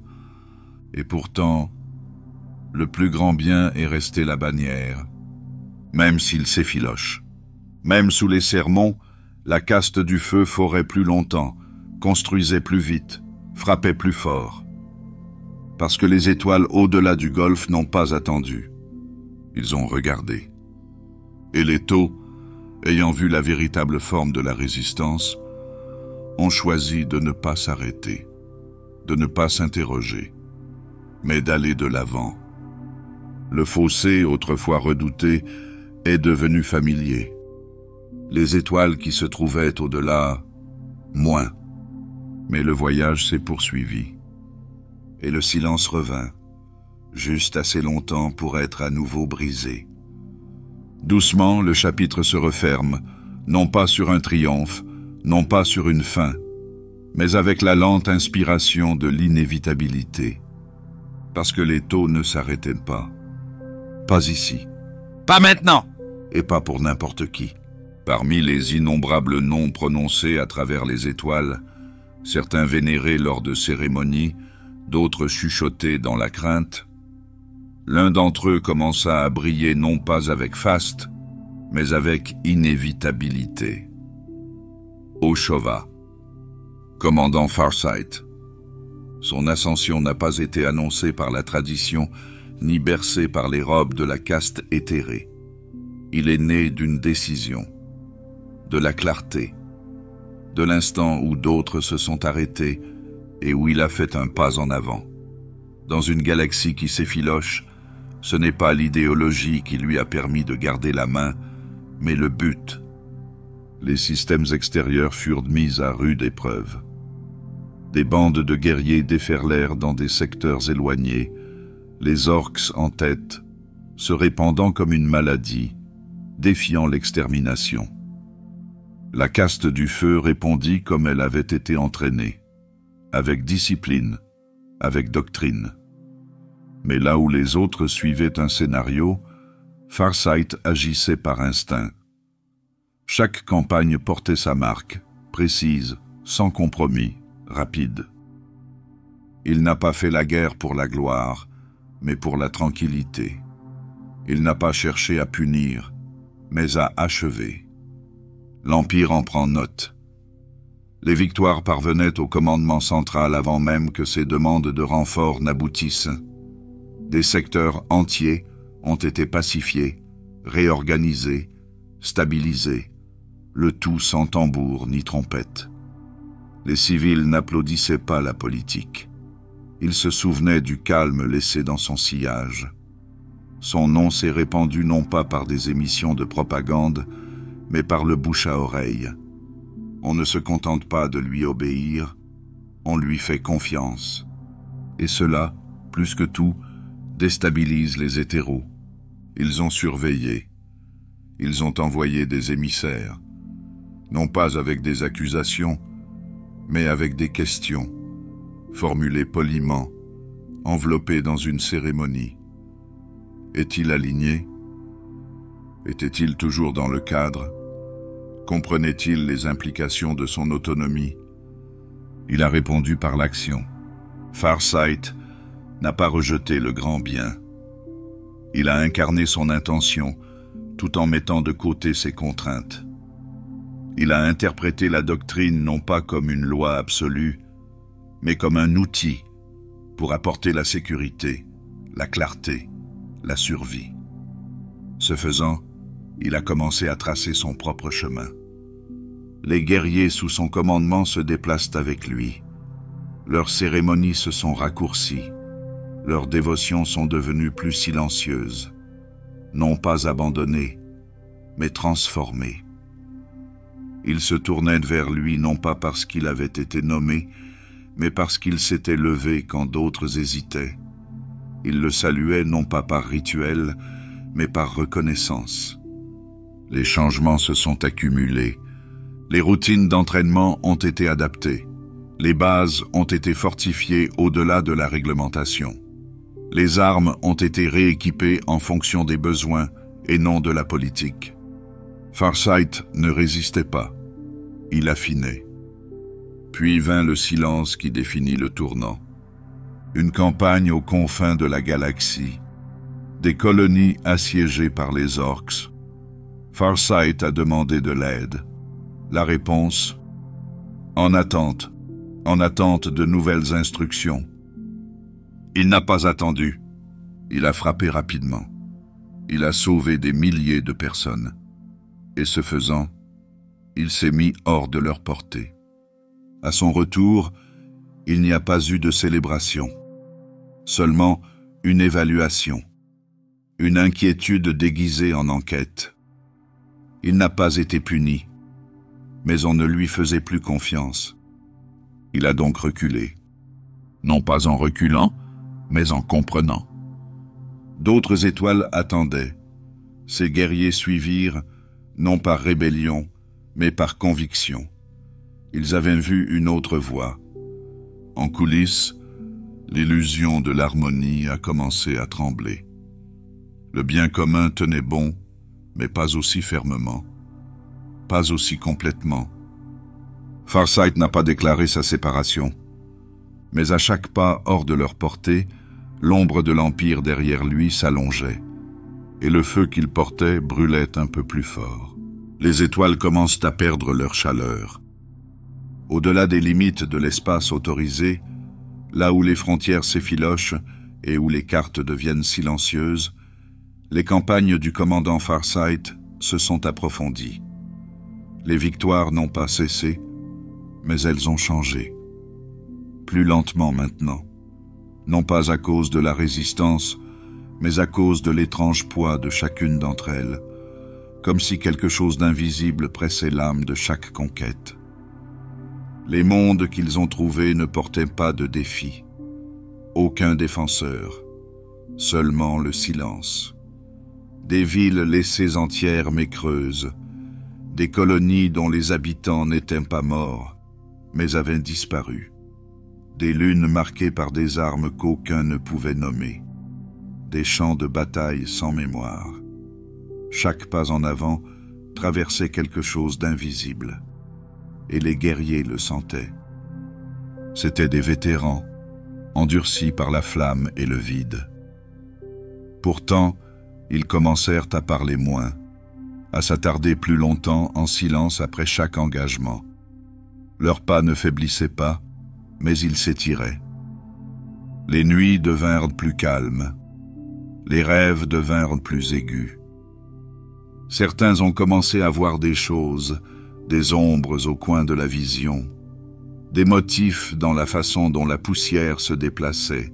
Et pourtant, le plus grand bien est resté la bannière, même s'il s'effiloche. Même sous les sermons, la caste du feu forait plus longtemps, construisait plus vite, frappait plus fort. Parce que les étoiles au-delà du golfe n'ont pas attendu. Ils ont regardé. Et les Tau, ayant vu la véritable forme de la résistance, ont choisi de ne pas s'arrêter, de ne pas s'interroger, mais d'aller de l'avant. Le fossé, autrefois redouté, est devenu familier. Les étoiles qui se trouvaient au-delà, moins. Mais le voyage s'est poursuivi. Et le silence revint, juste assez longtemps pour être à nouveau brisé. Doucement, le chapitre se referme, non pas sur un triomphe, non pas sur une fin, mais avec la lente inspiration de l'inévitabilité. Parce que les Tau ne s'arrêtaient pas. Pas ici. Pas maintenant! Et pas pour n'importe qui. Parmi les innombrables noms prononcés à travers les étoiles, certains vénérés lors de cérémonies, d'autres chuchotés dans la crainte, l'un d'entre eux commença à briller non pas avec faste, mais avec inévitabilité. Oshova, commandant Farsight. Son ascension n'a pas été annoncée par la tradition, ni bercée par les robes de la caste éthérée. Il est né d'une décision, de la clarté, de l'instant où d'autres se sont arrêtés et où il a fait un pas en avant. Dans une galaxie qui s'effiloche, ce n'est pas l'idéologie qui lui a permis de garder la main, mais le but. Les systèmes extérieurs furent mis à rude épreuve. Des bandes de guerriers déferlèrent dans des secteurs éloignés, les orques en tête, se répandant comme une maladie, défiant l'extermination. La caste du feu répondit comme elle avait été entraînée, avec discipline, avec doctrine. Mais là où les autres suivaient un scénario, Farsight agissait par instinct. Chaque campagne portait sa marque, précise, sans compromis, rapide. Il n'a pas fait la guerre pour la gloire, mais pour la tranquillité. Il n'a pas cherché à punir, mais à achever. L'Empire en prend note. Les victoires parvenaient au commandement central avant même que ses demandes de renfort n'aboutissent. Des secteurs entiers ont été pacifiés, réorganisés, stabilisés, le tout sans tambour ni trompette. Les civils n'applaudissaient pas la politique. Ils se souvenaient du calme laissé dans son sillage. Son nom s'est répandu non pas par des émissions de propagande, mais par le bouche à oreille. On ne se contente pas de lui obéir, on lui fait confiance. Et cela, plus que tout, déstabilise les hétéros. Ils ont surveillé. Ils ont envoyé des émissaires. Non pas avec des accusations, mais avec des questions, formulées poliment, enveloppées dans une cérémonie. Est-il aligné? Était-il toujours dans le cadre? Comprenait-il les implications de son autonomie? Il a répondu par l'action. Farsight n'a pas rejeté le grand bien. Il a incarné son intention, tout en mettant de côté ses contraintes. Il a interprété la doctrine non pas comme une loi absolue, mais comme un outil pour apporter la sécurité, la clarté, la survie. Ce faisant, il a commencé à tracer son propre chemin. Les guerriers sous son commandement se déplacent avec lui. Leurs cérémonies se sont raccourcies. Leurs dévotions sont devenues plus silencieuses. Non pas abandonnées, mais transformées. Ils se tournaient vers lui non pas parce qu'il avait été nommé, mais parce qu'il s'était levé quand d'autres hésitaient. Ils le saluaient non pas par rituel, mais par reconnaissance. Les changements se sont accumulés. Les routines d'entraînement ont été adaptées. Les bases ont été fortifiées au-delà de la réglementation. Les armes ont été rééquipées en fonction des besoins et non de la politique. Farsight ne résistait pas. Il affinait. Puis vint le silence qui définit le tournant. Une campagne aux confins de la galaxie. Des colonies assiégées par les orques. Farsight a demandé de l'aide. La réponse? En attente de nouvelles instructions. Il n'a pas attendu. Il a frappé rapidement. Il a sauvé des milliers de personnes. Et ce faisant, il s'est mis hors de leur portée. À son retour, il n'y a pas eu de célébration. Seulement une évaluation. Une inquiétude déguisée en enquête. Il n'a pas été puni, mais on ne lui faisait plus confiance. Il a donc reculé. Non pas en reculant, mais en comprenant. D'autres étoiles attendaient. Ces guerriers suivirent, non par rébellion, mais par conviction. Ils avaient vu une autre voie. En coulisses, l'illusion de l'harmonie a commencé à trembler. Le bien commun tenait bon, mais pas aussi fermement, pas aussi complètement. Farsight n'a pas déclaré sa séparation, mais à chaque pas hors de leur portée, l'ombre de l'Empire derrière lui s'allongeait, et le feu qu'il portait brûlait un peu plus fort. Les étoiles commencent à perdre leur chaleur. Au-delà des limites de l'espace autorisé, là où les frontières s'effilochent et où les cartes deviennent silencieuses, les campagnes du commandant Farsight se sont approfondies. Les victoires n'ont pas cessé, mais elles ont changé. Plus lentement maintenant, non pas à cause de la résistance, mais à cause de l'étrange poids de chacune d'entre elles, comme si quelque chose d'invisible pressait l'âme de chaque conquête. Les mondes qu'ils ont trouvés ne portaient pas de défi. Aucun défenseur, seulement le silence. Des villes laissées entières mais creuses, des colonies dont les habitants n'étaient pas morts, mais avaient disparu. Des lunes marquées par des armes qu'aucun ne pouvait nommer. Des champs de bataille sans mémoire. Chaque pas en avant traversait quelque chose d'invisible. Et les guerriers le sentaient. C'étaient des vétérans, endurcis par la flamme et le vide. Pourtant, ils commencèrent à parler moins, à s'attarder plus longtemps en silence après chaque engagement. Leurs pas ne faiblissaient pas, mais ils s'étiraient. Les nuits devinrent plus calmes. Les rêves devinrent plus aigus. Certains ont commencé à voir des choses, des ombres au coin de la vision, des motifs dans la façon dont la poussière se déplaçait,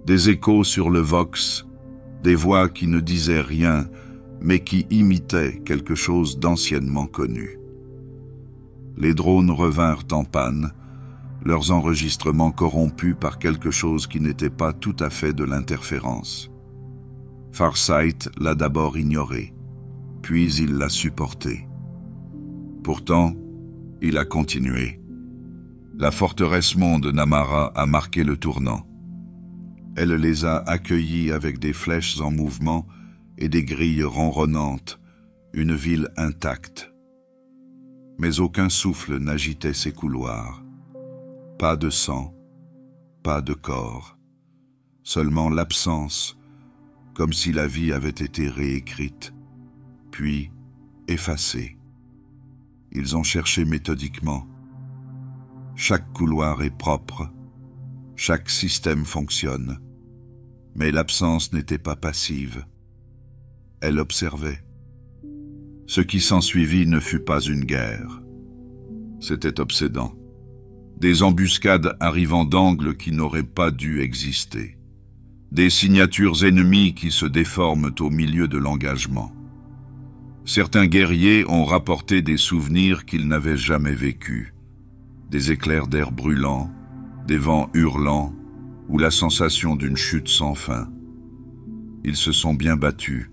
des échos sur le vox, des voix qui ne disaient rien, mais qui imitaient quelque chose d'anciennement connu. Les drones revinrent en panne, leurs enregistrements corrompus par quelque chose qui n'était pas tout à fait de l'interférence. Farsight l'a d'abord ignoré, puis il l'a supporté. Pourtant, il a continué. La forteresse monde Namara a marqué le tournant. Elle les a accueillis avec des flèches en mouvement et des grilles ronronnantes, une ville intacte. Mais aucun souffle n'agitait ces couloirs. Pas de sang, pas de corps, seulement l'absence, comme si la vie avait été réécrite, puis effacée. Ils ont cherché méthodiquement. Chaque couloir est propre, chaque système fonctionne, mais l'absence n'était pas passive. Elle observait. Ce qui s'ensuivit ne fut pas une guerre. C'était obsédant. Des embuscades arrivant d'angles qui n'auraient pas dû exister. Des signatures ennemies qui se déforment au milieu de l'engagement. Certains guerriers ont rapporté des souvenirs qu'ils n'avaient jamais vécus. Des éclairs d'air brûlant, des vents hurlants, ou la sensation d'une chute sans fin. Ils se sont bien battus.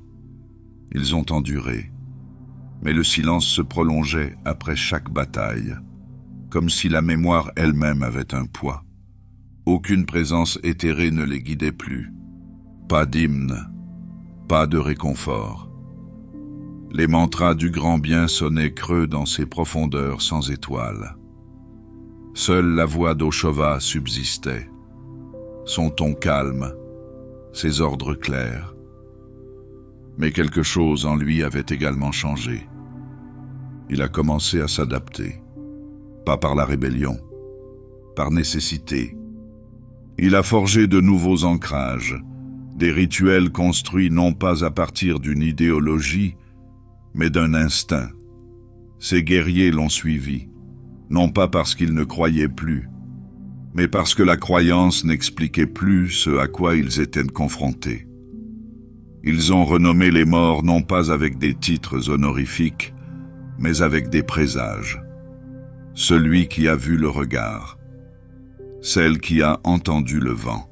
Ils ont enduré. Mais le silence se prolongeait après chaque bataille, comme si la mémoire elle-même avait un poids. Aucune présence éthérée ne les guidait plus. Pas d'hymne, pas de réconfort. Les mantras du grand bien sonnaient creux dans ces profondeurs sans étoiles. Seule la voix d'Oshova subsistait. Son ton calme, ses ordres clairs. Mais quelque chose en lui avait également changé. Il a commencé à s'adapter. Pas par la rébellion, par nécessité. Il a forgé de nouveaux ancrages, des rituels construits non pas à partir d'une idéologie, mais d'un instinct. Ces guerriers l'ont suivi, non pas parce qu'ils ne croyaient plus, mais parce que la croyance n'expliquait plus ce à quoi ils étaient confrontés. Ils ont renommé les morts non pas avec des titres honorifiques, mais avec des présages. Celui qui a vu le regard, celle qui a entendu le vent.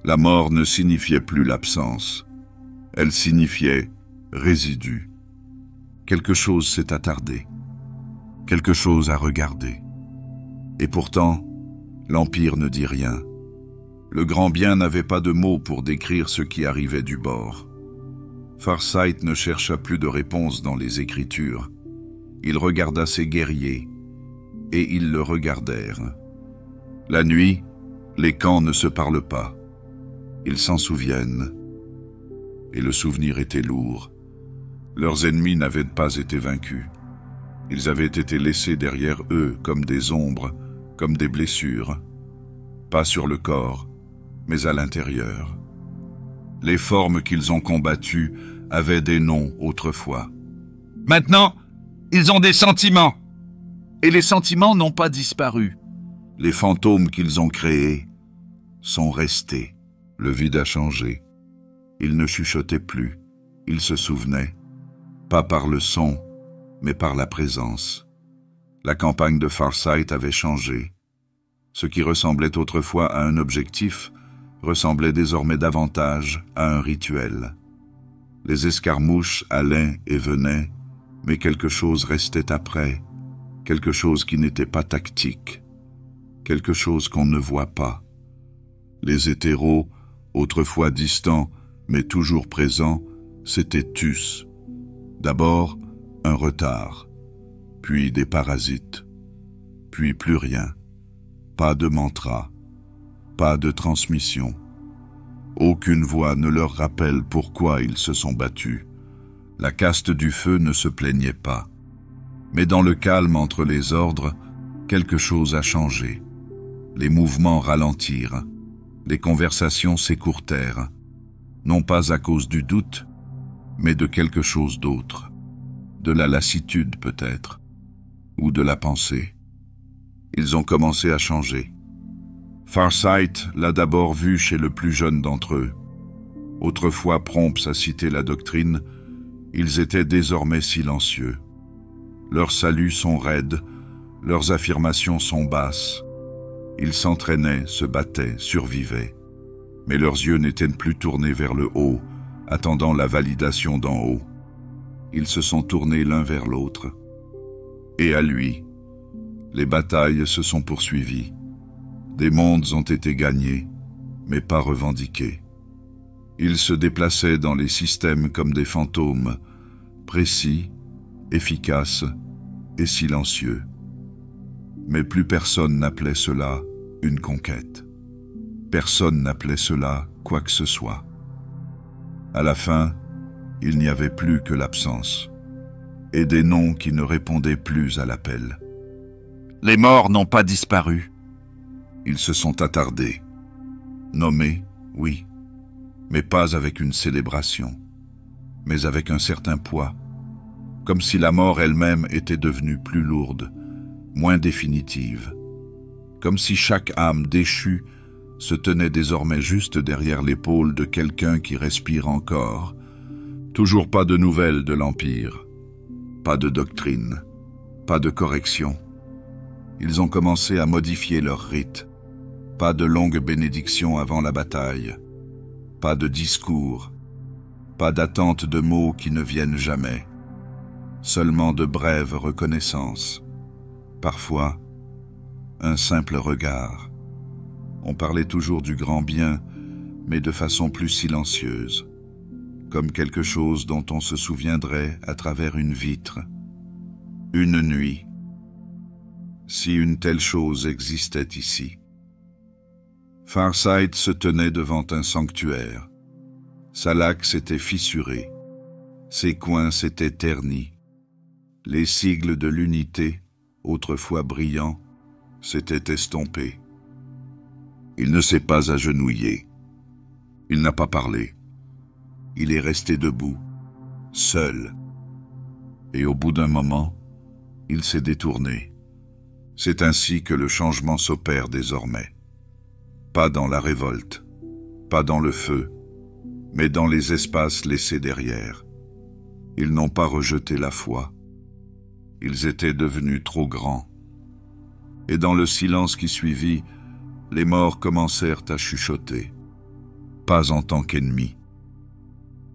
La mort ne signifiait plus l'absence, elle signifiait résidu. Quelque chose s'est attardé, quelque chose à regarder. Et pourtant, l'Empire ne dit rien. Le grand bien n'avait pas de mots pour décrire ce qui arrivait du bord. Farsight ne chercha plus de réponse dans les Écritures. Il regarda ses guerriers, et ils le regardèrent. La nuit, les camps ne se parlent pas. Ils s'en souviennent. Et le souvenir était lourd. Leurs ennemis n'avaient pas été vaincus. Ils avaient été laissés derrière eux comme des ombres, comme des blessures. Pas sur le corps, mais à l'intérieur. Les formes qu'ils ont combattues avaient des noms autrefois. Maintenant, ils ont des sentiments. Et les sentiments n'ont pas disparu. Les fantômes qu'ils ont créés sont restés. Le vide a changé. Ils ne chuchotaient plus. Ils se souvenaient. Pas par le son, mais par la présence. La campagne de Farsight avait changé. Ce qui ressemblait autrefois à un objectif ressemblait désormais davantage à un rituel. Les escarmouches allaient et venaient, mais quelque chose restait après, quelque chose qui n'était pas tactique, quelque chose qu'on ne voit pas. Les hétéros, autrefois distants, mais toujours présents, s'étaient tus. D'abord, un retard, puis des parasites, puis plus rien. Pas de mantra, pas de transmission. Aucune voix ne leur rappelle pourquoi ils se sont battus. La caste du feu ne se plaignait pas. Mais dans le calme entre les ordres, quelque chose a changé. Les mouvements ralentirent, les conversations s'écourtèrent, non pas à cause du doute, mais de quelque chose d'autre. De la lassitude peut-être, ou de la pensée. Ils ont commencé à changer. Farsight l'a d'abord vu chez le plus jeune d'entre eux. Autrefois prompts à citer la doctrine, ils étaient désormais silencieux. Leurs saluts sont raides, leurs affirmations sont basses. Ils s'entraînaient, se battaient, survivaient. Mais leurs yeux n'étaient plus tournés vers le haut, attendant la validation d'en haut. Ils se sont tournés l'un vers l'autre. Et à lui, les batailles se sont poursuivies. Des mondes ont été gagnés, mais pas revendiqués. Ils se déplaçaient dans les systèmes comme des fantômes, précis, efficaces et silencieux. Mais plus personne n'appelait cela une conquête. Personne n'appelait cela quoi que ce soit. À la fin, il n'y avait plus que l'absence, et des noms qui ne répondaient plus à l'appel. Les morts n'ont pas disparu. Ils se sont attardés. Nommés, oui, mais pas avec une célébration, mais avec un certain poids, comme si la mort elle-même était devenue plus lourde, moins définitive, comme si chaque âme déchue se tenait désormais juste derrière l'épaule de quelqu'un qui respire encore. Toujours pas de nouvelles de l'Empire, pas de doctrine, pas de correction. Ils ont commencé à modifier leurs rites. Pas de longues bénédictions avant la bataille, pas de discours, pas d'attente de mots qui ne viennent jamais, seulement de brèves reconnaissances. Parfois, un simple regard. On parlait toujours du grand bien, mais de façon plus silencieuse, comme quelque chose dont on se souviendrait à travers une vitre. Une nuit. Si une telle chose existait ici. Farsight se tenait devant un sanctuaire. Sa laque s'était fissurée. Ses coins s'étaient ternis. Les sigles de l'unité, autrefois brillants, s'étaient estompés. Il ne s'est pas agenouillé. Il n'a pas parlé. Il est resté debout, seul. Et au bout d'un moment, il s'est détourné. C'est ainsi que le changement s'opère désormais. Pas dans la révolte, pas dans le feu, mais dans les espaces laissés derrière. Ils n'ont pas rejeté la foi. Ils étaient devenus trop grands. Et dans le silence qui suivit, les morts commencèrent à chuchoter. Pas en tant qu'ennemis,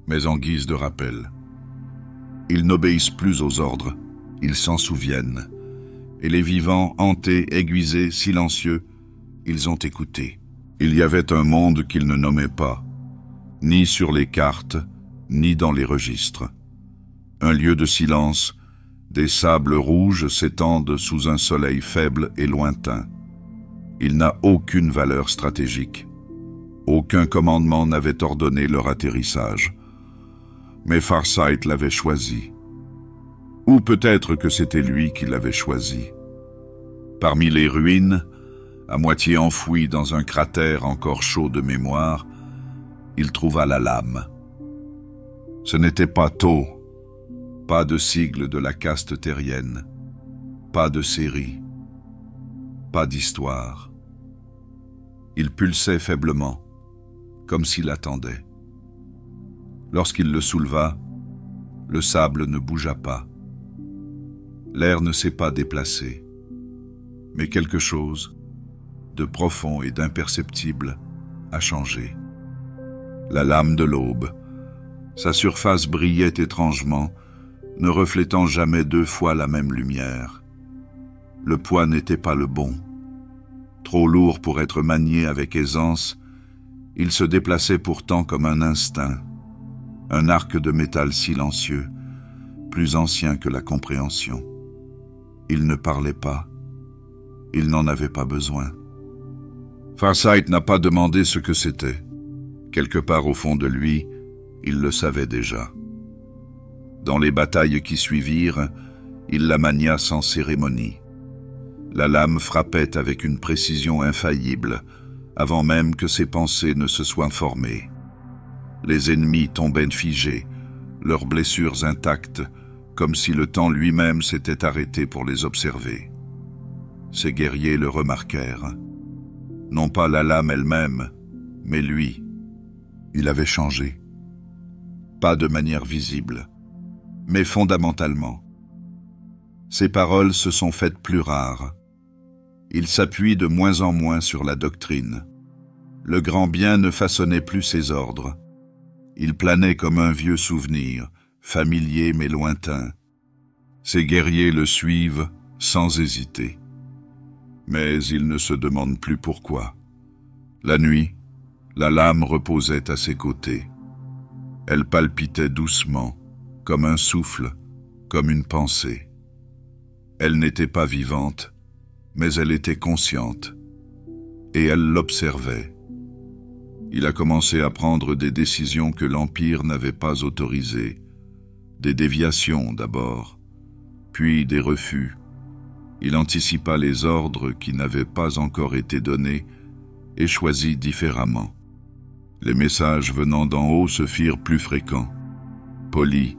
mais en guise de rappel. Ils n'obéissent plus aux ordres, ils s'en souviennent. Et les vivants, hantés, aiguisés, silencieux, ils ont écouté. Il y avait un monde qu'ils ne nommaient pas, ni sur les cartes, ni dans les registres. Un lieu de silence, des sables rouges s'étendent sous un soleil faible et lointain. Il n'a aucune valeur stratégique. Aucun commandement n'avait ordonné leur atterrissage. Mais Farsight l'avait choisi. Ou peut-être que c'était lui qui l'avait choisi. Parmi les ruines, à moitié enfoui dans un cratère encore chaud de mémoire, il trouva la lame. Ce n'était pas tôt, pas de sigle de la caste terrienne, pas de série, pas d'histoire. Il pulsait faiblement, comme s'il attendait. Lorsqu'il le souleva, le sable ne bougea pas. L'air ne s'est pas déplacé, mais quelque chose de profond et d'imperceptible a changé. La lame de l'aube, sa surface brillait étrangement, ne reflétant jamais deux fois la même lumière. Le poids n'était pas le bon. Trop lourd pour être manié avec aisance, il se déplaçait pourtant comme un instinct, un arc de métal silencieux, plus ancien que la compréhension. Il ne parlait pas. Il n'en avait pas besoin. Farsight n'a pas demandé ce que c'était. Quelque part au fond de lui, il le savait déjà. Dans les batailles qui suivirent, il la mania sans cérémonie. La lame frappait avec une précision infaillible, avant même que ses pensées ne se soient formées. Les ennemis tombaient figés, leurs blessures intactes, comme si le temps lui-même s'était arrêté pour les observer. Ces guerriers le remarquèrent. Non pas la lame elle-même, mais lui. Il avait changé. Pas de manière visible, mais fondamentalement. Ses paroles se sont faites plus rares. Il s'appuie de moins en moins sur la doctrine. Le grand bien ne façonnait plus ses ordres. Il planait comme un vieux souvenir, familier mais lointain. Ses guerriers le suivent sans hésiter. Mais ils ne se demandent plus pourquoi. La nuit, la lame reposait à ses côtés. Elle palpitait doucement, comme un souffle, comme une pensée. Elle n'était pas vivante, mais elle était consciente, et elle l'observait. Il a commencé à prendre des décisions que l'Empire n'avait pas autorisées, des déviations d'abord, puis des refus. Il anticipa les ordres qui n'avaient pas encore été donnés et choisit différemment. Les messages venant d'en haut se firent plus fréquents, polis,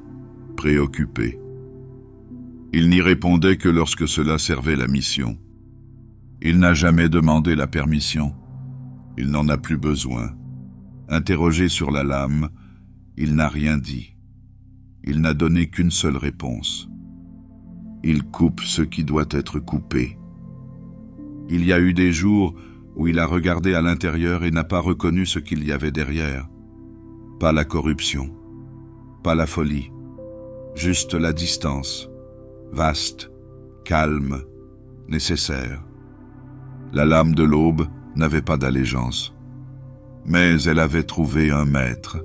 préoccupés. Il n'y répondait que lorsque cela servait la mission. Il n'a jamais demandé la permission. Il n'en a plus besoin. Interrogé sur la lame, il n'a rien dit. Il n'a donné qu'une seule réponse. Il coupe ce qui doit être coupé. Il y a eu des jours où il a regardé à l'intérieur et n'a pas reconnu ce qu'il y avait derrière. Pas la corruption, pas la folie, juste la distance, vaste, calme, nécessaire. La lame de l'aube n'avait pas d'allégeance, mais elle avait trouvé un maître,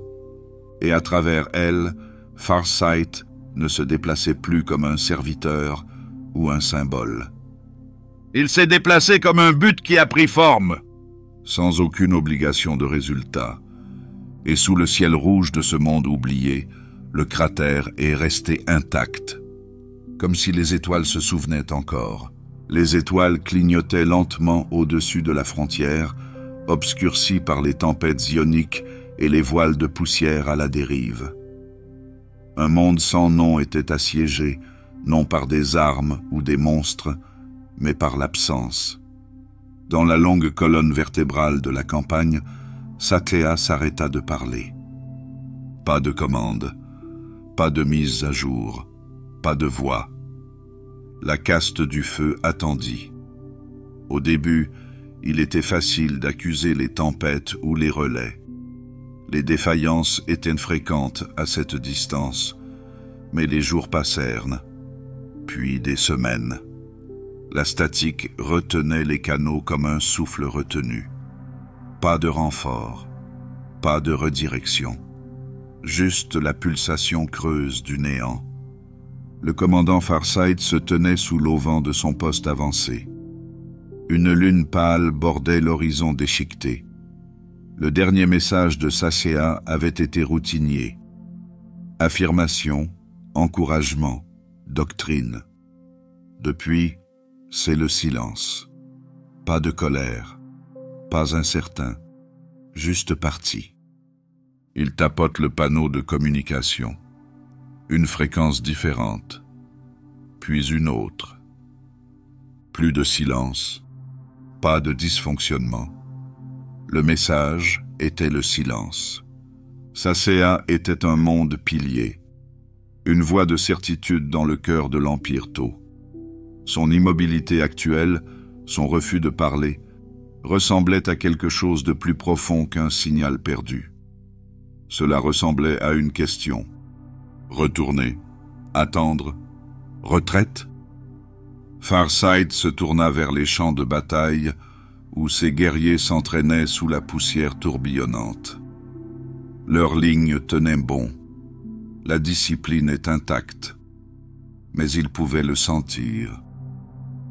et à travers elle, Farsight ne se déplaçait plus comme un serviteur ou un symbole. Il s'est déplacé comme un but qui a pris forme, sans aucune obligation de résultat. Et sous le ciel rouge de ce monde oublié, le cratère est resté intact, comme si les étoiles se souvenaient encore. Les étoiles clignotaient lentement au-dessus de la frontière, obscurcies par les tempêtes ioniques et les voiles de poussière à la dérive. Un monde sans nom était assiégé, non par des armes ou des monstres, mais par l'absence. Dans la longue colonne vertébrale de la campagne, Satea s'arrêta de parler. Pas de commande, pas de mise à jour, pas de voix. La caste du feu attendit. Au début, il était facile d'accuser les tempêtes ou les relais. Les défaillances étaient fréquentes à cette distance, mais les jours passèrent, puis des semaines. La statique retenait les canaux comme un souffle retenu. Pas de renfort, pas de redirection, juste la pulsation creuse du néant. Le commandant Farsight se tenait sous l'auvent de son poste avancé. Une lune pâle bordait l'horizon déchiqueté. Le dernier message de Satea avait été routinier. Affirmation, encouragement, doctrine. Depuis, c'est le silence. Pas de colère, pas incertain, juste parti. Il tapote le panneau de communication. Une fréquence différente, puis une autre. Plus de silence, pas de dysfonctionnement. Le message était le silence. Satea était un monde pilier, une voie de certitude dans le cœur de l'Empire Tau. Son immobilité actuelle, son refus de parler, ressemblaient à quelque chose de plus profond qu'un signal perdu. Cela ressemblait à une question. Retourner, attendre, retraite? Farsight se tourna vers les champs de bataille où ces guerriers s'entraînaient sous la poussière tourbillonnante. Leur ligne tenait bon. La discipline est intacte. Mais il pouvait le sentir.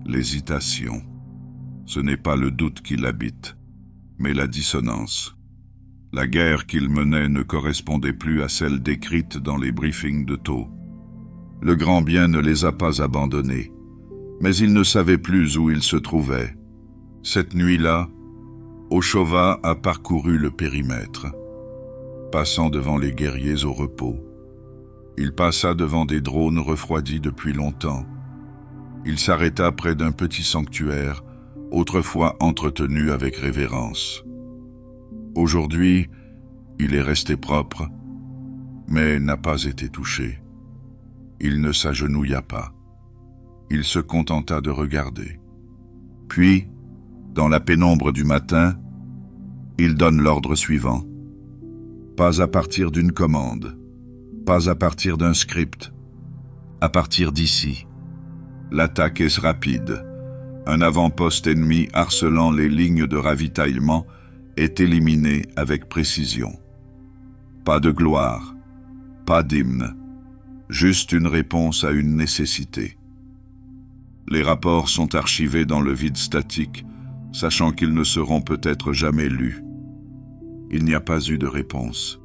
L'hésitation. Ce n'est pas le doute qui l'habite, mais la dissonance. La guerre qu'il menait ne correspondait plus à celle décrite dans les briefings de Tau. Le grand bien ne les a pas abandonnés, mais il ne savait plus où il se trouvait. Cette nuit-là, Oshova a parcouru le périmètre, passant devant les guerriers au repos. Il passa devant des drones refroidis depuis longtemps. Il s'arrêta près d'un petit sanctuaire, autrefois entretenu avec révérence. Aujourd'hui, il est resté propre, mais n'a pas été touché. Il ne s'agenouilla pas. Il se contenta de regarder. Puis, dans la pénombre du matin, il donne l'ordre suivant. Pas à partir d'une commande, pas à partir d'un script, à partir d'ici. L'attaque est rapide. Un avant-poste ennemi harcelant les lignes de ravitaillement est éliminé avec précision. Pas de gloire, pas d'hymne, juste une réponse à une nécessité. Les rapports sont archivés dans le vide statique, sachant qu'ils ne seront peut-être jamais lus. Il n'y a pas eu de réponse.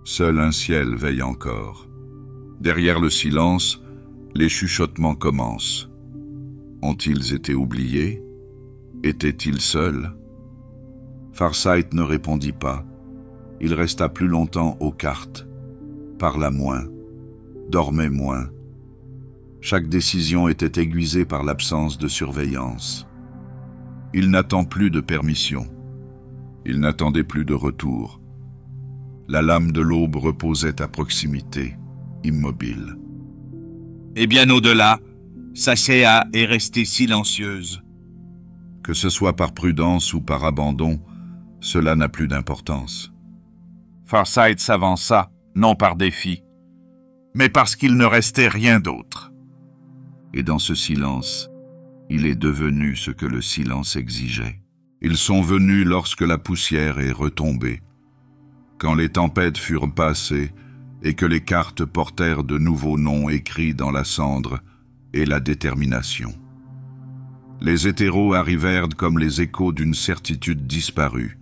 Seul un ciel veille encore. Derrière le silence, les chuchotements commencent. Ont-ils été oubliés? Étaient-ils seuls? Farsight ne répondit pas. Il resta plus longtemps aux cartes. Parla moins. Dormait moins. Chaque décision était aiguisée par l'absence de surveillance. Il n'attend plus de permission. Il n'attendait plus de retour. La lame de l'aube reposait à proximité, immobile. Et bien au-delà, Sachéa est restée silencieuse. Que ce soit par prudence ou par abandon, cela n'a plus d'importance. Farsight s'avança, non par défi, mais parce qu'il ne restait rien d'autre. Et dans ce silence, il est devenu ce que le silence exigeait. Ils sont venus lorsque la poussière est retombée, quand les tempêtes furent passées et que les cartes portèrent de nouveaux noms écrits dans la cendre et la détermination. Les hétéros arrivèrent comme les échos d'une certitude disparue,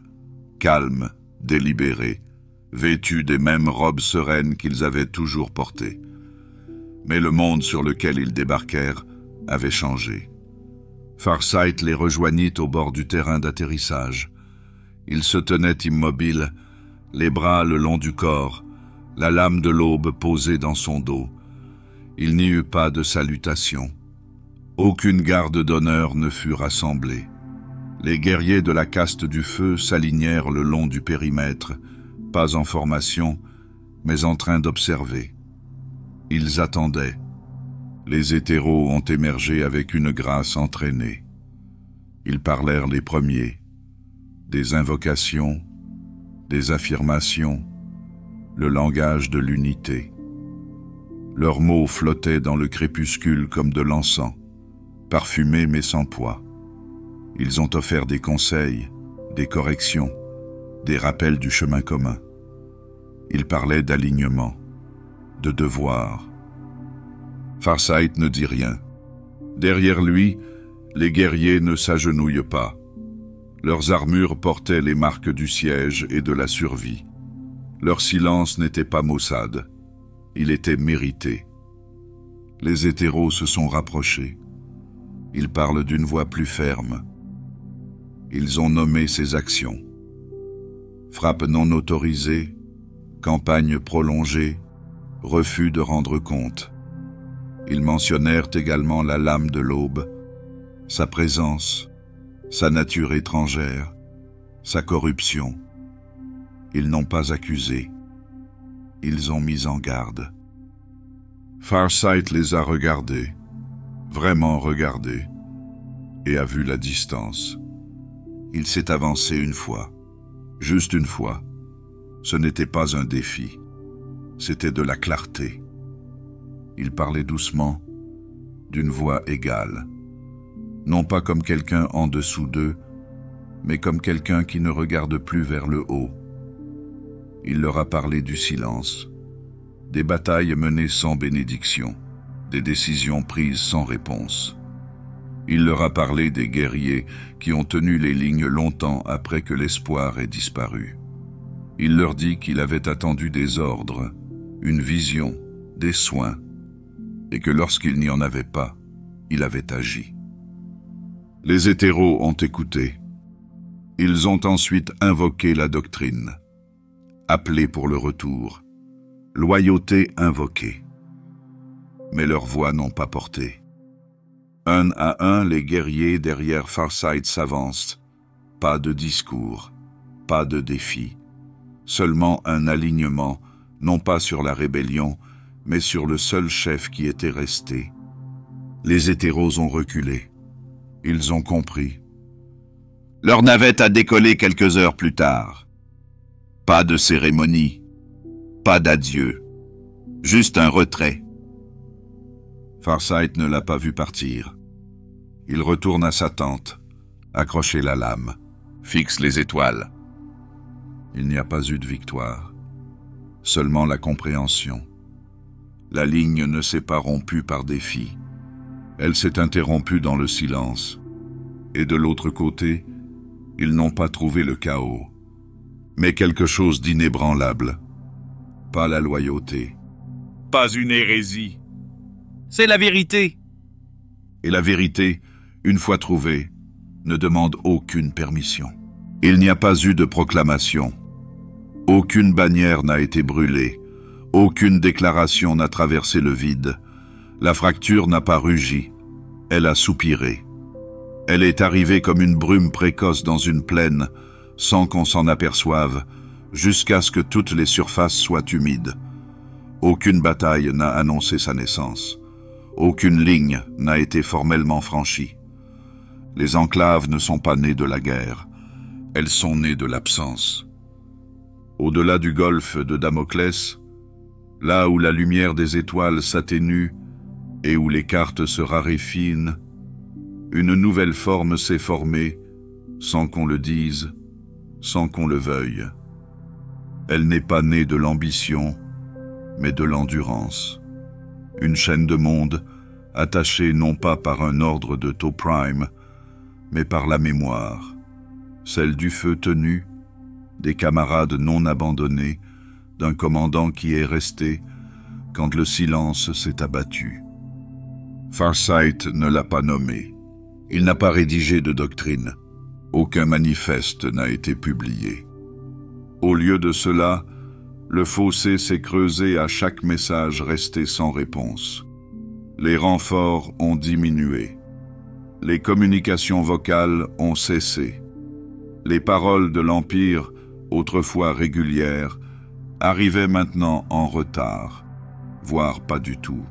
calmes, délibérés, vêtus des mêmes robes sereines qu'ils avaient toujours portées. Mais le monde sur lequel ils débarquèrent avait changé. Farsight les rejoignit au bord du terrain d'atterrissage. Il se tenait immobile, les bras le long du corps, la lame de l'aube posée dans son dos. Il n'y eut pas de salutation. Aucune garde d'honneur ne fut rassemblée. Les guerriers de la caste du feu s'alignèrent le long du périmètre, pas en formation, mais en train d'observer. Ils attendaient. Les hétéros ont émergé avec une grâce entraînée. Ils parlèrent les premiers. Des invocations, des affirmations, le langage de l'unité. Leurs mots flottaient dans le crépuscule comme de l'encens, parfumés mais sans poids. Ils ont offert des conseils, des corrections, des rappels du chemin commun. Ils parlaient d'alignement, de devoir. Farsight ne dit rien. Derrière lui, les guerriers ne s'agenouillent pas. Leurs armures portaient les marques du siège et de la survie. Leur silence n'était pas maussade. Il était mérité. Les hétéros se sont rapprochés. Ils parlent d'une voix plus ferme. Ils ont nommé ces actions. Frappe non autorisée, campagne prolongée, refus de rendre compte. Ils mentionnèrent également la lame de l'aube, sa présence, sa nature étrangère, sa corruption. Ils n'ont pas accusé. Ils ont mis en garde. Farsight les a regardés. vraiment regardé, et a vu la distance. Il s'est avancé une fois, juste une fois. Ce n'était pas un défi, c'était de la clarté. Il parlait doucement, d'une voix égale. Non pas comme quelqu'un en dessous d'eux, mais comme quelqu'un qui ne regarde plus vers le haut. Il leur a parlé du silence, des batailles menées sans bénédiction, des décisions prises sans réponse. Il leur a parlé des guerriers qui ont tenu les lignes longtemps après que l'espoir ait disparu. Il leur dit qu'il avait attendu des ordres, une vision, des soins, et que lorsqu'il n'y en avait pas, il avait agi. Les hétéros ont écouté. Ils ont ensuite invoqué la doctrine, appelé pour le retour, loyauté invoquée. Mais leurs voix n'ont pas porté. Un à un, les guerriers derrière Farsight s'avancent. Pas de discours, pas de défi. Seulement un alignement, non pas sur la rébellion, mais sur le seul chef qui était resté. Les hétéros ont reculé. Ils ont compris. Leur navette a décollé quelques heures plus tard. Pas de cérémonie, pas d'adieu, juste un retrait. Farsight ne l'a pas vu partir. Il retourne à sa tente, accrocher la lame, fixe les étoiles. Il n'y a pas eu de victoire, seulement la compréhension. La ligne ne s'est pas rompue par défi. Elle s'est interrompue dans le silence. Et de l'autre côté, ils n'ont pas trouvé le chaos, mais quelque chose d'inébranlable. Pas la loyauté. Pas une hérésie. C'est la vérité. Et la vérité, une fois trouvée, ne demande aucune permission. Il n'y a pas eu de proclamation. Aucune bannière n'a été brûlée. Aucune déclaration n'a traversé le vide. La fracture n'a pas rugi. Elle a soupiré. Elle est arrivée comme une brume précoce dans une plaine, sans qu'on s'en aperçoive, jusqu'à ce que toutes les surfaces soient humides. Aucune bataille n'a annoncé sa naissance. Aucune ligne n'a été formellement franchie. Les enclaves ne sont pas nées de la guerre. Elles sont nées de l'absence. Au-delà du golfe de Damoclès, là où la lumière des étoiles s'atténue et où les cartes se raréfinent, une nouvelle forme s'est formée, sans qu'on le dise, sans qu'on le veuille. Elle n'est pas née de l'ambition, mais de l'endurance. Une chaîne de monde, attachée non pas par un ordre de Tau Prime, mais par la mémoire, celle du feu tenu, des camarades non abandonnés, d'un commandant qui est resté quand le silence s'est abattu. Farsight ne l'a pas nommé. Il n'a pas rédigé de doctrine. Aucun manifeste n'a été publié. Au lieu de cela, le fossé s'est creusé à chaque message resté sans réponse. Les renforts ont diminué. Les communications vocales ont cessé. Les paroles de l'Empire, autrefois régulières, arrivaient maintenant en retard, voire pas du tout.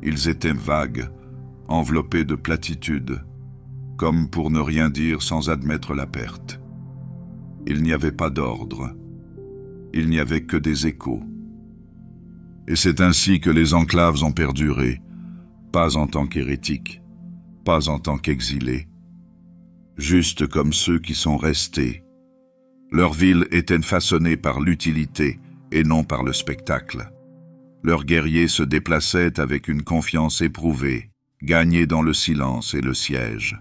Ils étaient vagues, enveloppés de platitudes, comme pour ne rien dire sans admettre la perte. Il n'y avait pas d'ordre. Il n'y avait que des échos. Et c'est ainsi que les enclaves ont perduré, pas en tant qu'hérétiques, pas en tant qu'exilés, juste comme ceux qui sont restés. Leur ville était façonnée par l'utilité et non par le spectacle. Leurs guerriers se déplaçaient avec une confiance éprouvée, gagnée dans le silence et le siège.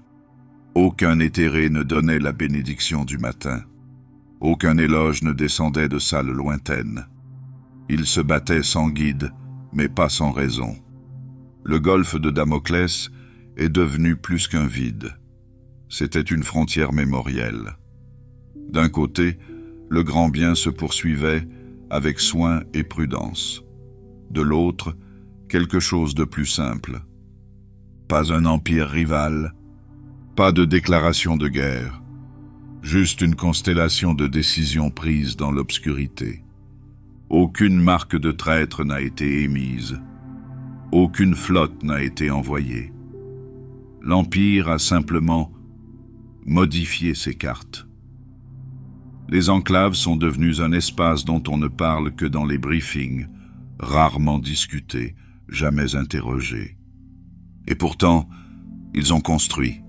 Aucun éthéré ne donnait la bénédiction du matin. Aucun éloge ne descendait de salles lointaines. Ils se battaient sans guide, mais pas sans raison. Le golfe de Damoclès est devenu plus qu'un vide. C'était une frontière mémorielle. D'un côté, le grand bien se poursuivait avec soin et prudence. De l'autre, quelque chose de plus simple. Pas un empire rival, pas de déclaration de guerre, juste une constellation de décisions prises dans l'obscurité. Aucune marque de traître n'a été émise. Aucune flotte n'a été envoyée. L'Empire a simplement modifié ses cartes. Les enclaves sont devenues un espace dont on ne parle que dans les briefings, rarement discuté, jamais interrogé. Et pourtant, ils ont construit.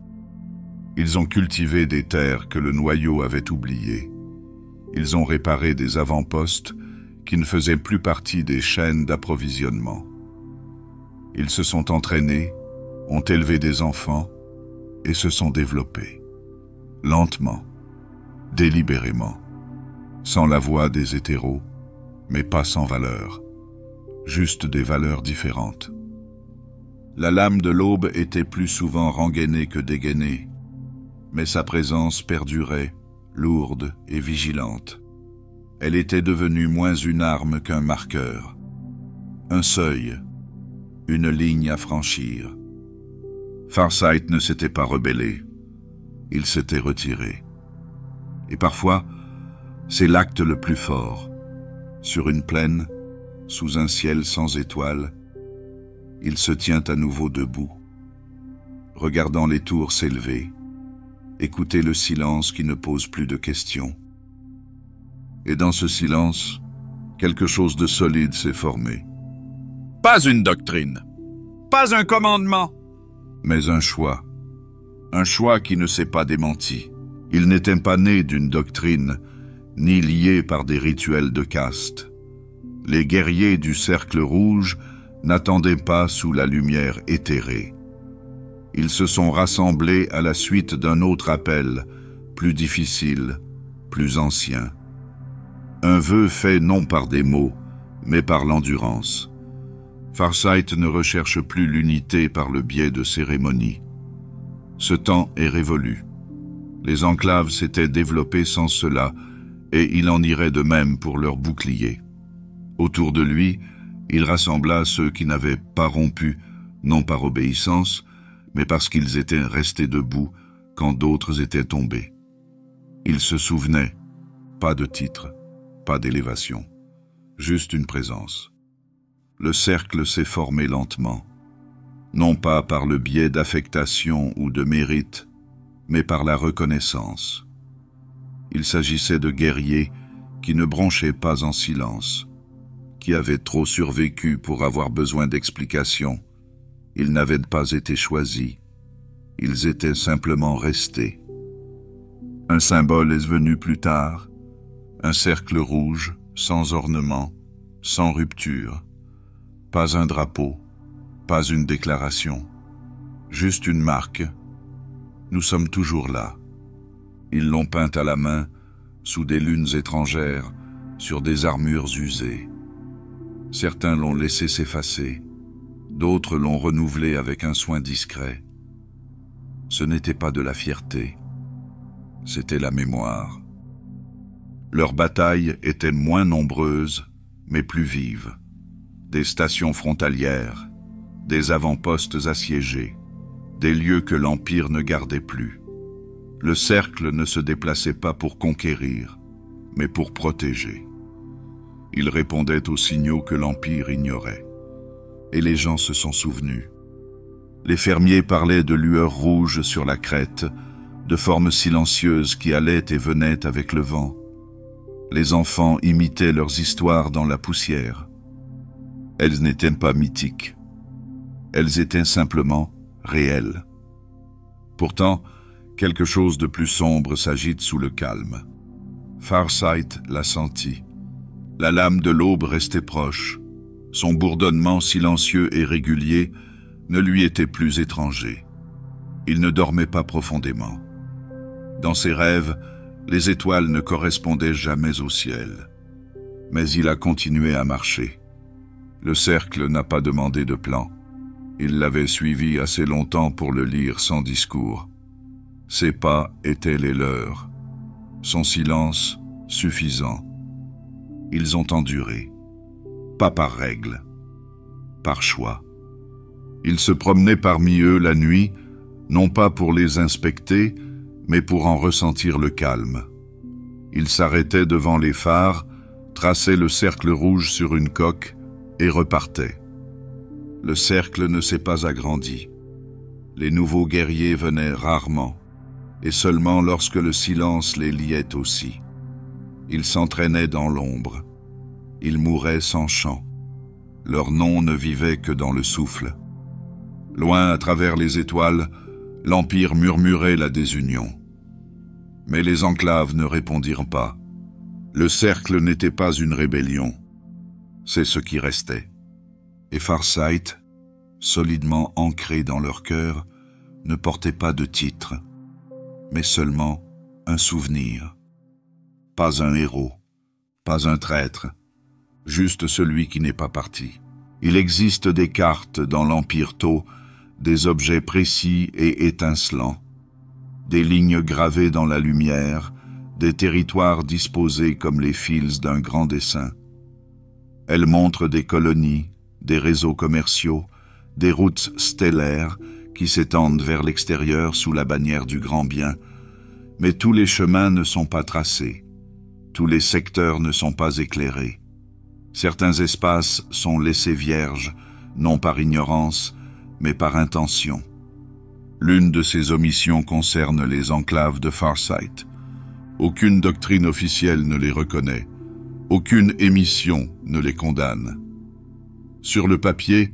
Ils ont cultivé des terres que le noyau avait oubliées. Ils ont réparé des avant-postes qui ne faisaient plus partie des chaînes d'approvisionnement. Ils se sont entraînés, ont élevé des enfants et se sont développés. Lentement, délibérément, sans la voix des hétéros, mais pas sans valeur, juste des valeurs différentes. La lame de l'aube était plus souvent rengainée que dégainée, mais sa présence perdurait, lourde et vigilante. Elle était devenue moins une arme qu'un marqueur, un seuil, une ligne à franchir. Farsight ne s'était pas rebellé, il s'était retiré. Et parfois, c'est l'acte le plus fort. Sur une plaine, sous un ciel sans étoiles, il se tient à nouveau debout, regardant les tours s'élever, écouter le silence qui ne pose plus de questions. Et dans ce silence, quelque chose de solide s'est formé. Pas une doctrine, pas un commandement, mais un choix qui ne s'est pas démenti. Il n'était pas né d'une doctrine, ni lié par des rituels de caste. Les guerriers du Cercle Rouge n'attendaient pas sous la lumière éthérée. Ils se sont rassemblés à la suite d'un autre appel, plus difficile, plus ancien. Un vœu fait non par des mots, mais par l'endurance. Farsight ne recherche plus l'unité par le biais de cérémonies. Ce temps est révolu. Les enclaves s'étaient développées sans cela, et il en irait de même pour leurs boucliers. Autour de lui, il rassembla ceux qui n'avaient pas rompu, non par obéissance, mais parce qu'ils étaient restés debout quand d'autres étaient tombés. Il se souvenait, pas de titre, pas d'élévation, juste une présence. Le cercle s'est formé lentement, non pas par le biais d'affectation ou de mérite, mais par la reconnaissance. Il s'agissait de guerriers qui ne bronchaient pas en silence, qui avaient trop survécu pour avoir besoin d'explications. Ils n'avaient pas été choisis, ils étaient simplement restés. Un symbole est venu plus tard, un cercle rouge, sans ornement, sans rupture. Pas un drapeau, pas une déclaration, juste une marque. Nous sommes toujours là. Ils l'ont peinte à la main, sous des lunes étrangères, sur des armures usées. Certains l'ont laissé s'effacer, d'autres l'ont renouvelé avec un soin discret. Ce n'était pas de la fierté, c'était la mémoire. Leurs batailles étaient moins nombreuses, mais plus vives. Des stations frontalières, des avant-postes assiégés, des lieux que l'Empire ne gardait plus. Le cercle ne se déplaçait pas pour conquérir, mais pour protéger. Il répondait aux signaux que l'Empire ignorait. Et les gens se sont souvenus. Les fermiers parlaient de lueurs rouges sur la crête, de formes silencieuses qui allaient et venaient avec le vent. Les enfants imitaient leurs histoires dans la poussière. Elles n'étaient pas mythiques. Elles étaient simplement réelles. Pourtant, quelque chose de plus sombre s'agite sous le calme. Farsight l'a senti. La lame de l'aube restait proche. Son bourdonnement silencieux et régulier ne lui était plus étranger. Il ne dormait pas profondément. Dans ses rêves, les étoiles ne correspondaient jamais au ciel. Mais il a continué à marcher. Le cercle n'a pas demandé de plan. Il l'avait suivi assez longtemps pour le lire sans discours. Ses pas étaient les leurs. Son silence, suffisant. Ils ont enduré. Pas par règle, par choix. Il se promenait parmi eux la nuit, non pas pour les inspecter, mais pour en ressentir le calme. Il s'arrêtait devant les phares, traçait le cercle rouge sur une coque et repartait. Le cercle ne s'est pas agrandi. Les nouveaux guerriers venaient rarement, et seulement lorsque le silence les liait aussi. Ils s'entraînaient dans l'ombre. Ils mouraient sans chant. Leur nom ne vivait que dans le souffle. Loin à travers les étoiles, l'Empire murmurait la désunion. Mais les enclaves ne répondirent pas. Le cercle n'était pas une rébellion. C'est ce qui restait. Et Farsight, solidement ancré dans leur cœur, ne portait pas de titre, mais seulement un souvenir. Pas un héros, pas un traître, juste celui qui n'est pas parti. Il existe des cartes dans l'Empire Tau, des objets précis et étincelants, des lignes gravées dans la lumière, des territoires disposés comme les fils d'un grand dessin. Elles montrent des colonies, des réseaux commerciaux, des routes stellaires qui s'étendent vers l'extérieur sous la bannière du grand bien, mais tous les chemins ne sont pas tracés, tous les secteurs ne sont pas éclairés. Certains espaces sont laissés vierges, non par ignorance, mais par intention. L'une de ces omissions concerne les enclaves de Farsight. Aucune doctrine officielle ne les reconnaît, aucune émission ne les condamne. Sur le papier,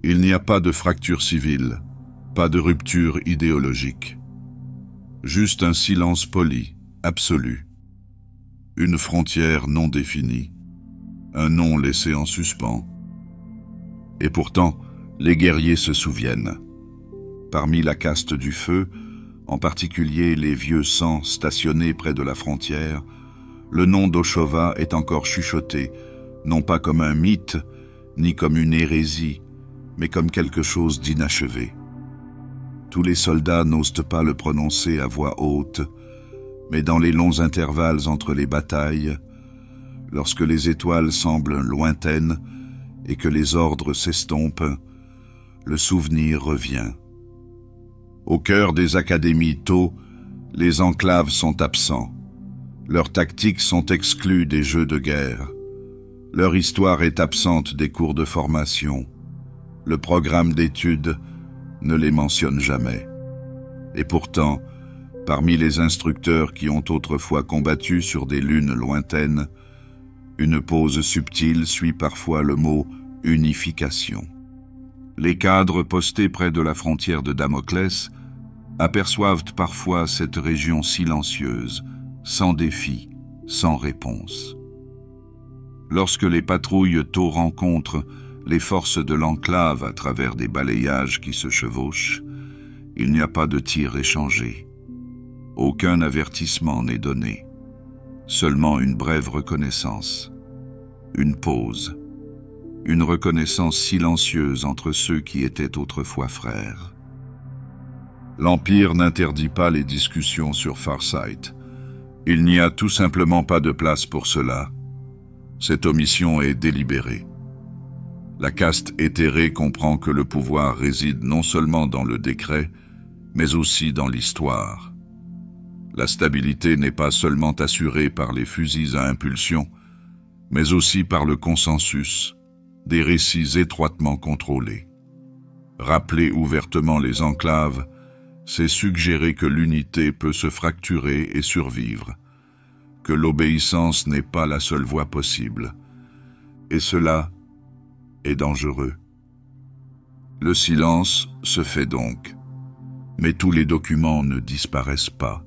il n'y a pas de fracture civile, pas de rupture idéologique. Juste un silence poli, absolu. Une frontière non définie, un nom laissé en suspens. Et pourtant, les guerriers se souviennent. Parmi la caste du feu, en particulier les vieux sangs stationnés près de la frontière, le nom d'Oshova est encore chuchoté, non pas comme un mythe, ni comme une hérésie, mais comme quelque chose d'inachevé. Tous les soldats n'osent pas le prononcer à voix haute, mais dans les longs intervalles entre les batailles, lorsque les étoiles semblent lointaines et que les ordres s'estompent, le souvenir revient. Au cœur des académies Tau, les enclaves sont absents. Leurs tactiques sont exclues des jeux de guerre. Leur histoire est absente des cours de formation. Le programme d'études ne les mentionne jamais. Et pourtant, parmi les instructeurs qui ont autrefois combattu sur des lunes lointaines, une pause subtile suit parfois le mot « unification ». Les cadres postés près de la frontière de Damoclès aperçoivent parfois cette région silencieuse, sans défi, sans réponse. Lorsque les patrouilles Tau rencontrent les forces de l'enclave à travers des balayages qui se chevauchent, il n'y a pas de tir échangé. Aucun avertissement n'est donné. Seulement une brève reconnaissance. Une pause. Une reconnaissance silencieuse entre ceux qui étaient autrefois frères. L'Empire n'interdit pas les discussions sur Farsight. Il n'y a tout simplement pas de place pour cela. Cette omission est délibérée. La caste éthérée comprend que le pouvoir réside non seulement dans le décret, mais aussi dans l'histoire. La stabilité n'est pas seulement assurée par les fusils à impulsion, mais aussi par le consensus, des récits étroitement contrôlés. Rappeler ouvertement les enclaves, c'est suggérer que l'unité peut se fracturer et survivre, que l'obéissance n'est pas la seule voie possible. Et cela est dangereux. Le silence se fait donc, mais tous les documents ne disparaissent pas.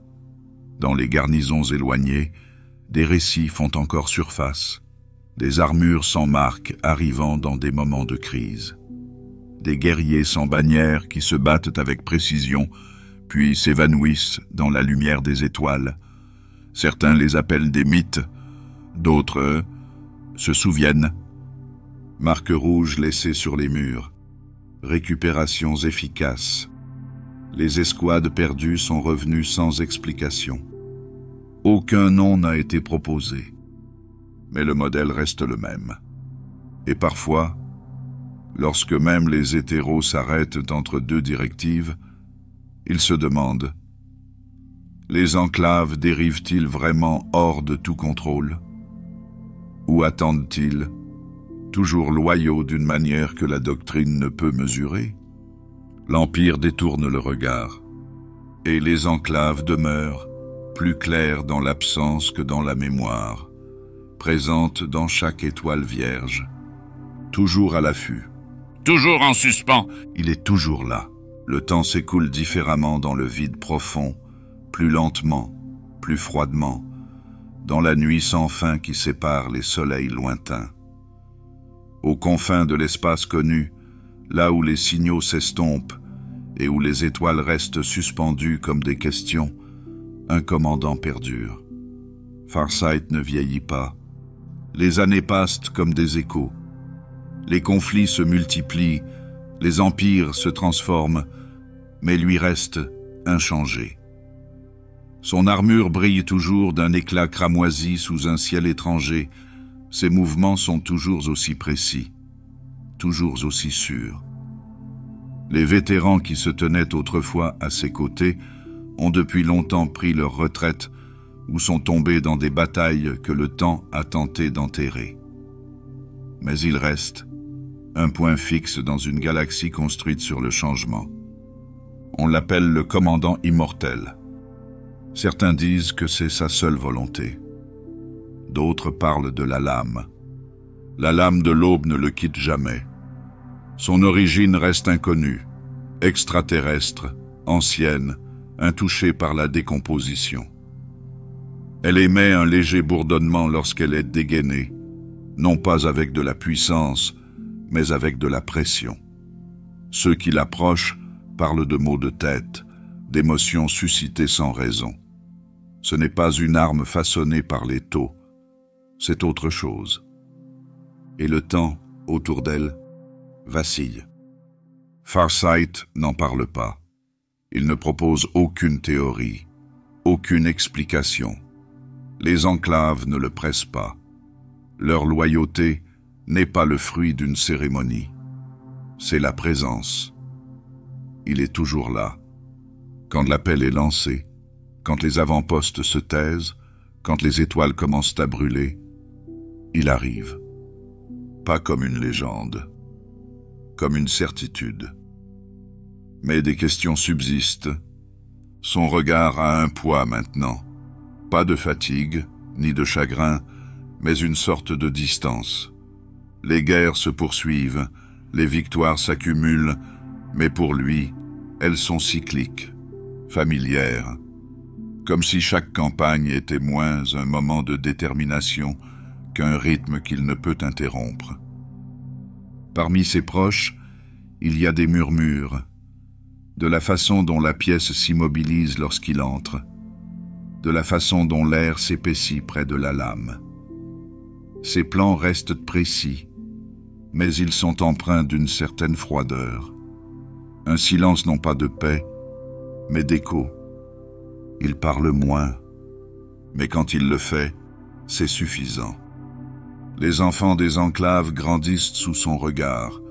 Dans les garnisons éloignées, des récits font encore surface, des armures sans marque arrivant dans des moments de crise, des guerriers sans bannière qui se battent avec précision, puis s'évanouissent dans la lumière des étoiles. Certains les appellent des mythes, d'autres se souviennent. Marques rouges laissées sur les murs, récupérations efficaces. Les escouades perdues sont revenues sans explication. Aucun nom n'a été proposé, mais le modèle reste le même. Et parfois, lorsque même les hétéros s'arrêtent entre deux directives, ils se demandent: les enclaves dérivent-ils vraiment hors de tout contrôle? Ou attendent-ils, toujours loyaux d'une manière que la doctrine ne peut mesurer? L'Empire détourne le regard, et les enclaves demeurent, plus claires dans l'absence que dans la mémoire, présentes dans chaque étoile vierge, toujours à l'affût. Toujours en suspens. Il est toujours là. Le temps s'écoule différemment dans le vide profond, plus lentement, plus froidement, dans la nuit sans fin qui sépare les soleils lointains. Aux confins de l'espace connu, là où les signaux s'estompent et où les étoiles restent suspendues comme des questions, un commandant perdure. Farsight ne vieillit pas. Les années passent comme des échos. Les conflits se multiplient, les empires se transforment, mais lui reste inchangé. Son armure brille toujours d'un éclat cramoisi sous un ciel étranger. Ses mouvements sont toujours aussi précis, toujours aussi sûrs. Les vétérans qui se tenaient autrefois à ses côtés ont depuis longtemps pris leur retraite ou sont tombés dans des batailles que le temps a tenté d'enterrer. Mais il reste un point fixe dans une galaxie construite sur le changement. On l'appelle le commandant immortel. Certains disent que c'est sa seule volonté. D'autres parlent de la lame. La lame de l'aube ne le quitte jamais. Son origine reste inconnue, extraterrestre, ancienne, intouchée par la décomposition. Elle émet un léger bourdonnement lorsqu'elle est dégainée, non pas avec de la puissance, mais avec de la pression. Ceux qui l'approchent parlent de maux de tête, d'émotions suscitées sans raison. Ce n'est pas une arme façonnée par les taux, c'est autre chose. Et le temps, autour d'elle, vacille. Farsight n'en parle pas. Il ne propose aucune théorie, aucune explication. Les enclaves ne le pressent pas. Leur loyauté n'est pas le fruit d'une cérémonie. C'est la présence. Il est toujours là. Quand l'appel est lancé, quand les avant-postes se taisent, quand les étoiles commencent à brûler, il arrive. Pas comme une légende, comme une certitude. Mais des questions subsistent. Son regard a un poids maintenant. Pas de fatigue, ni de chagrin, mais une sorte de distance. Les guerres se poursuivent, les victoires s'accumulent, mais pour lui, elles sont cycliques, familières. Comme si chaque campagne était moins un moment de détermination qu'un rythme qu'il ne peut interrompre. Parmi ses proches, il y a des murmures, de la façon dont la pièce s'immobilise lorsqu'il entre, de la façon dont l'air s'épaissit près de la lame. Ses plans restent précis, mais ils sont empreints d'une certaine froideur. Un silence non pas de paix, mais d'écho. Il parle moins, mais quand il le fait, c'est suffisant. Les enfants des enclaves grandissent sous son regard,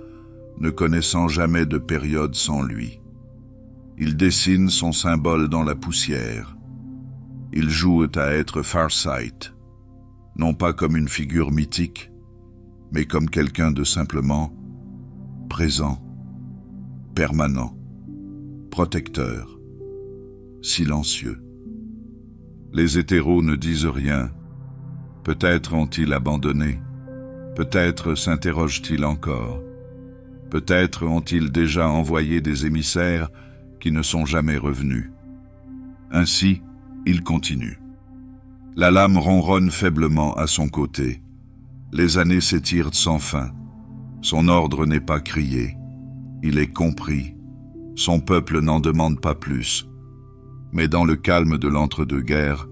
ne connaissant jamais de période sans lui. Ils dessinent son symbole dans la poussière. Ils jouent à être Farsight, non pas comme une figure mythique, mais comme quelqu'un de simplement présent, permanent, protecteur, silencieux. Les hétéros ne disent rien. Peut-être ont-ils abandonné, peut-être s'interrogent-ils encore, peut-être ont-ils déjà envoyé des émissaires qui ne sont jamais revenus. Ainsi, il continue. La lame ronronne faiblement à son côté. Les années s'étirent sans fin. Son ordre n'est pas crié. Il est compris. Son peuple n'en demande pas plus. Mais dans le calme de l'entre-deux-guerres,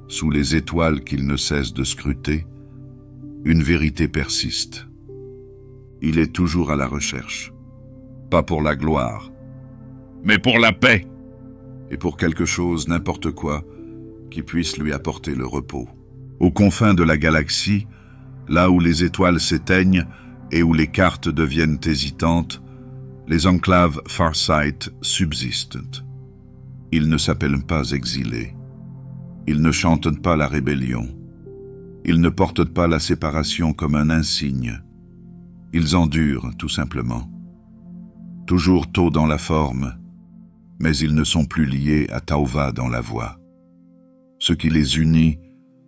sous les étoiles qu'il ne cesse de scruter, une vérité persiste. Il est toujours à la recherche. Pas pour la gloire, mais pour la paix. Et pour quelque chose, n'importe quoi, qui puisse lui apporter le repos. Aux confins de la galaxie, là où les étoiles s'éteignent et où les cartes deviennent hésitantes, les enclaves Farsight subsistent. Ils ne s'appellent pas exilés. Ils ne chantent pas la rébellion. Ils ne portent pas la séparation comme un insigne. Ils endurent, tout simplement. toujours tôt dans la forme, mais ils ne sont plus liés à Tauva dans la voie. Ce qui les unit,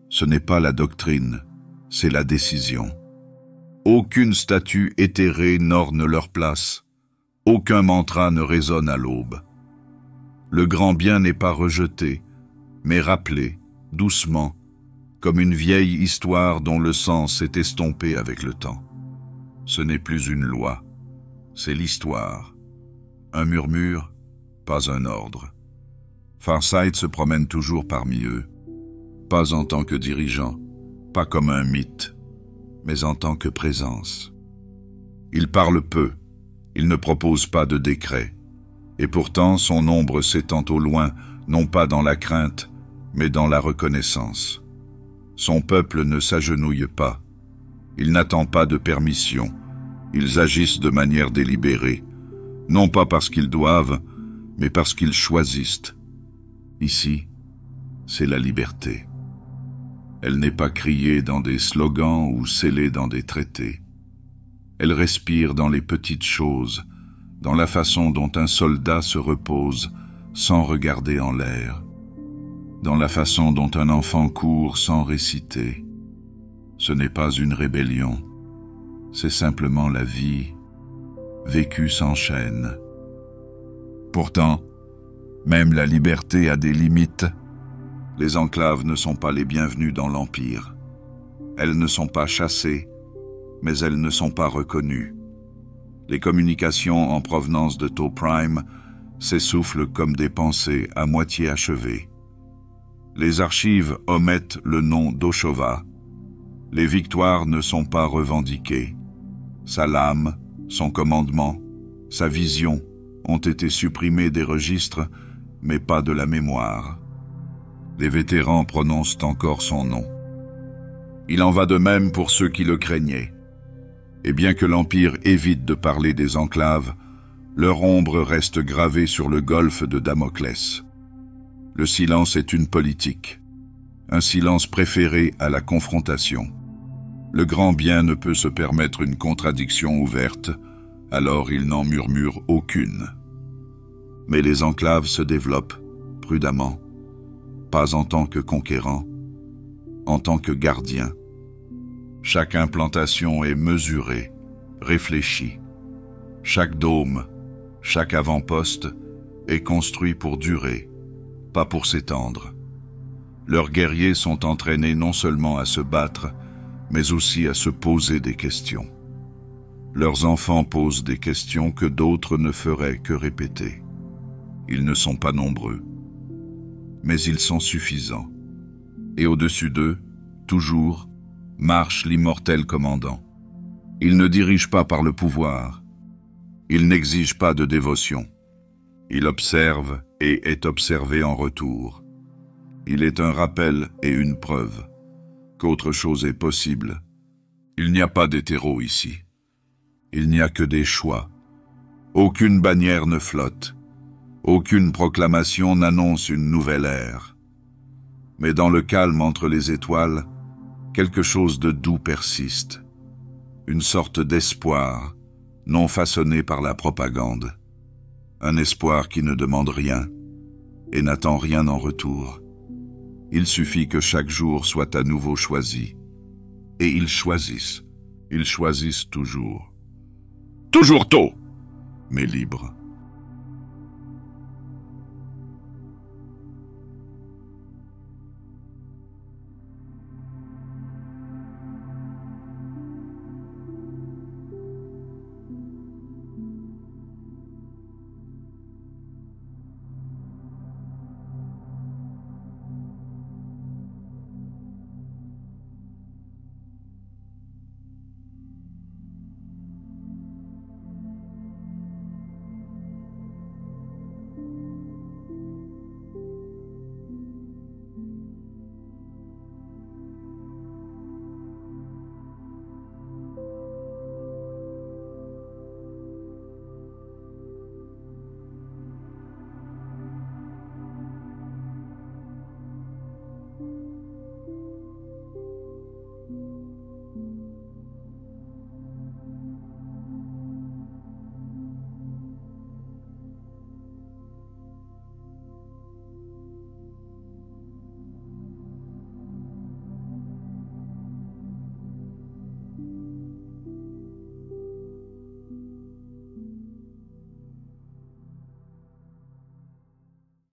ce n'est pas la doctrine, c'est la décision. Aucune statue éthérée n'orne leur place, aucun mantra ne résonne à l'aube. Le grand bien n'est pas rejeté, mais rappelé, doucement, comme une vieille histoire dont le sens s'est estompé avec le temps. Ce n'est plus une loi, c'est l'histoire. Un murmure, pas un ordre. Farsight se promène toujours parmi eux, pas en tant que dirigeant, pas comme un mythe, mais en tant que présence. Il parle peu, il ne propose pas de décret, et pourtant son ombre s'étend au loin, non pas dans la crainte, mais dans la reconnaissance. Son peuple ne s'agenouille pas, il n'attend pas de permission, ils agissent de manière délibérée, non pas parce qu'ils doivent, mais parce qu'ils choisissent. Ici, c'est la liberté. Elle n'est pas criée dans des slogans ou scellée dans des traités. Elle respire dans les petites choses, dans la façon dont un soldat se repose sans regarder en l'air, dans la façon dont un enfant court sans réciter. Ce n'est pas une rébellion, c'est simplement la vie, vécue sans chaîne. Pourtant, même la liberté a des limites. Les enclaves ne sont pas les bienvenues dans l'Empire. Elles ne sont pas chassées, mais elles ne sont pas reconnues. Les communications en provenance de Tau Prime s'essoufflent comme des pensées à moitié achevées. Les archives omettent le nom d'Oshova. Les victoires ne sont pas revendiquées. Sa lame, son commandement, sa vision ont été supprimés des registres, mais pas de la mémoire. Les vétérans prononcent encore son nom. Il en va de même pour ceux qui le craignaient. Et bien que l'Empire évite de parler des enclaves, leur ombre reste gravée sur le golfe de Damoclès. Le silence est une politique, un silence préféré à la confrontation. Le grand bien ne peut se permettre une contradiction ouverte, alors il n'en murmure aucune. Mais les enclaves se développent, prudemment, pas en tant que conquérants, en tant que gardiens. Chaque implantation est mesurée, réfléchie. Chaque dôme, chaque avant-poste est construit pour durer, pas pour s'étendre. Leurs guerriers sont entraînés non seulement à se battre, mais aussi à se poser des questions. Leurs enfants posent des questions que d'autres ne feraient que répéter. Ils ne sont pas nombreux, mais ils sont suffisants. Et au-dessus d'eux, toujours, marche l'immortel commandant. Il ne dirige pas par le pouvoir. Il n'exige pas de dévotion. Il observe et est observé en retour. Il est un rappel et une preuve qu'autre chose est possible. Il n'y a pas d'hétéros ici. Il n'y a que des choix. Aucune bannière ne flotte. Aucune proclamation n'annonce une nouvelle ère. Mais dans le calme entre les étoiles, quelque chose de doux persiste. Une sorte d'espoir, non façonné par la propagande. Un espoir qui ne demande rien et n'attend rien en retour. Il suffit que chaque jour soit à nouveau choisi. Et ils choisissent toujours. Toujours tôt, mais libre.